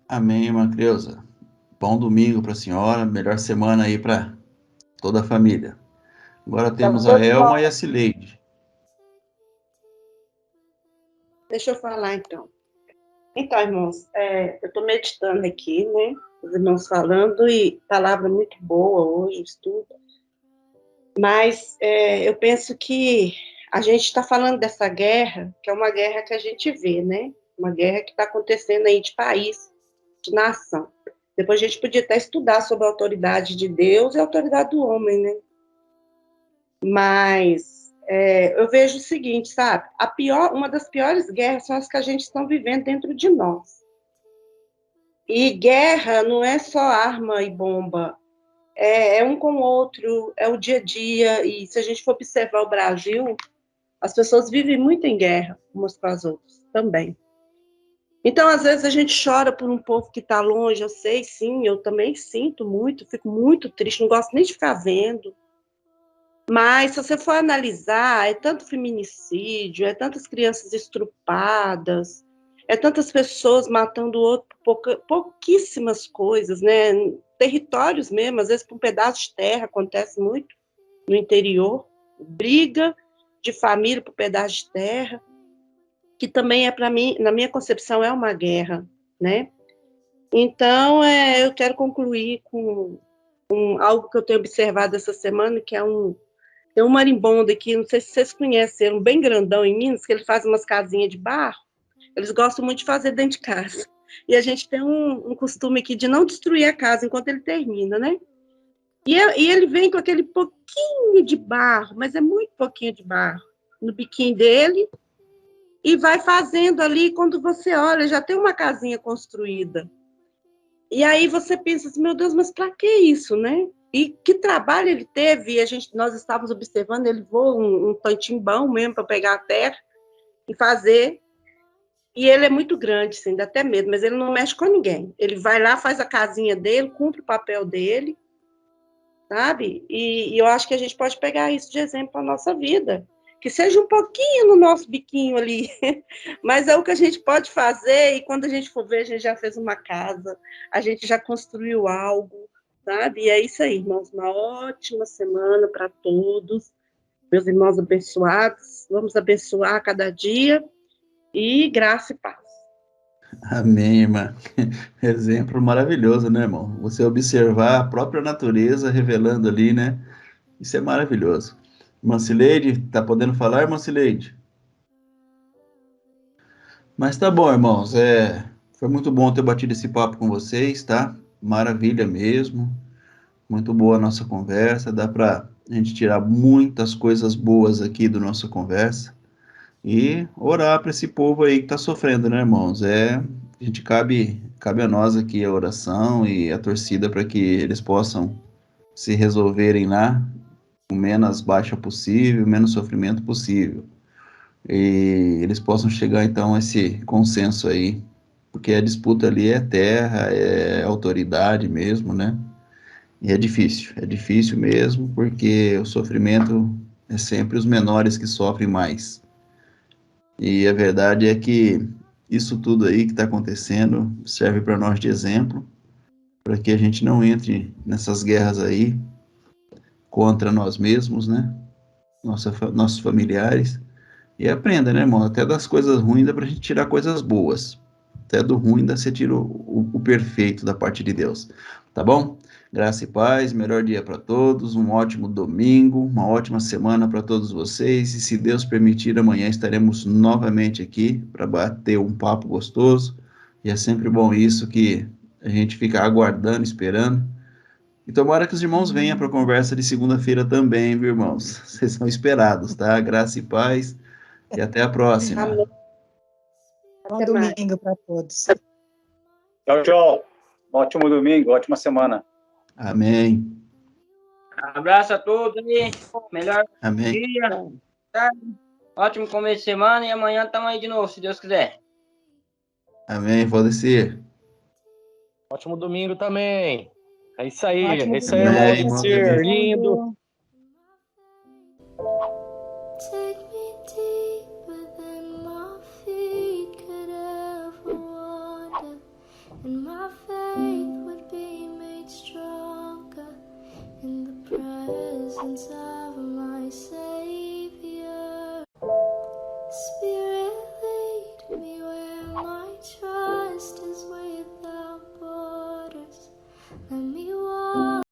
Amém, irmã Creuza. Bom domingo para a senhora, melhor semana aí para toda a família. Agora temos a Elma e a Cileide. Deixa eu falar, então. Então, irmãos, eu estou meditando aqui, né? Os irmãos falando, e palavra muito boa hoje, o estudo. Mas eu penso que a gente está falando dessa guerra, que é uma guerra que a gente vê, né? Uma guerra que está acontecendo aí de país, de nação. Depois a gente podia até estudar sobre a autoridade de Deus e a autoridade do homem, né? Mas eu vejo o seguinte, sabe? Uma das piores guerras são as que a gente está vivendo dentro de nós. E guerra não é só arma e bomba, é um com o outro, é o dia a dia. E se a gente for observar o Brasil, as pessoas vivem muito em guerra umas com as outras também. Então, às vezes, a gente chora por um povo que está longe, eu sei, sim, eu também sinto muito, fico muito triste, não gosto nem de ficar vendo. Mas, se você for analisar, é tanto feminicídio, é tantas crianças estrupadas, é tantas pessoas matando o outro por pouquíssimas coisas, né? Territórios mesmo, às vezes por um pedaço de terra, acontece muito no interior, briga de família por pedaço de terra, que também é, para mim, na minha concepção, é uma guerra, né? Então, eu quero concluir com algo que eu tenho observado essa semana, que tem um marimbondo aqui, não sei se vocês conhecem, um bem grandão em Minas, que ele faz umas casinhas de barro. Eles gostam muito de fazer dentro de casa. E a gente tem um costume aqui de não destruir a casa enquanto ele termina, né? E ele vem com aquele pouquinho de barro, mas é muito pouquinho de barro, no biquinho dele, e vai fazendo ali, quando você olha, já tem uma casinha construída. E aí você pensa assim, meu Deus, mas para que isso, né? E que trabalho ele teve, e nós estávamos observando, ele voa um tantimbão mesmo para pegar a terra e fazer. E ele é muito grande, assim, dá até medo, mas ele não mexe com ninguém. Ele vai lá, faz a casinha dele, cumpre o papel dele, sabe? E eu acho que a gente pode pegar isso de exemplo para a nossa vida. Que seja um pouquinho no nosso biquinho ali, mas é o que a gente pode fazer, e quando a gente for ver, a gente já fez uma casa, a gente já construiu algo, sabe? E é isso aí, irmãos, uma ótima semana para todos, meus irmãos abençoados, vamos abençoar cada dia, e graça e paz. Amém, irmã. Exemplo maravilhoso, né, irmão? Você observar a própria natureza revelando ali, né? Isso é maravilhoso. Irmã Cileide, tá podendo falar, irmã Cileide? Mas tá bom, irmãos. Foi muito bom ter batido esse papo com vocês, tá? Maravilha mesmo. Muito boa a nossa conversa. Dá pra gente tirar muitas coisas boas aqui da nossa conversa. E orar para esse povo aí que está sofrendo, né, irmãos? A gente cabe a nós aqui a oração e a torcida para que eles possam se resolverem lá o menos baixa possível, o menos sofrimento possível. E eles possam chegar então a esse consenso aí, porque a disputa ali é terra, é autoridade mesmo, né? E é difícil mesmo, porque o sofrimento é sempre os menores que sofrem mais. E a verdade é que isso tudo aí que está acontecendo serve para nós de exemplo, para que a gente não entre nessas guerras aí contra nós mesmos, né? Nossos familiares. E aprenda, né, irmão? Até das coisas ruins dá para a gente tirar coisas boas. Até do ruim dá você tira o perfeito da parte de Deus. Tá bom? Graça e paz, melhor dia para todos, um ótimo domingo, uma ótima semana para todos vocês, e se Deus permitir, amanhã estaremos novamente aqui para bater um papo gostoso, e é sempre bom isso que a gente fica aguardando, esperando, e tomara que os irmãos venham para a conversa de segunda-feira também, viu, irmãos? Vocês são esperados, tá? Graça e paz, e até a próxima. Amém. Bom domingo para todos. Tchau, tchau. Ótimo domingo, ótima semana. Amém. Abraço a todos aí. Melhor Amém. dia. Tarde. Ótimo começo de semana e amanhã estamos aí de novo, se Deus quiser. Amém, Valdecir. Ótimo domingo também. É isso aí, Ótimo é isso aí, domingo. irmão Amém, Valdecir, irmão lindo. Take me deeper than my feet could ever wander, and my faith would be made stronger in the presence of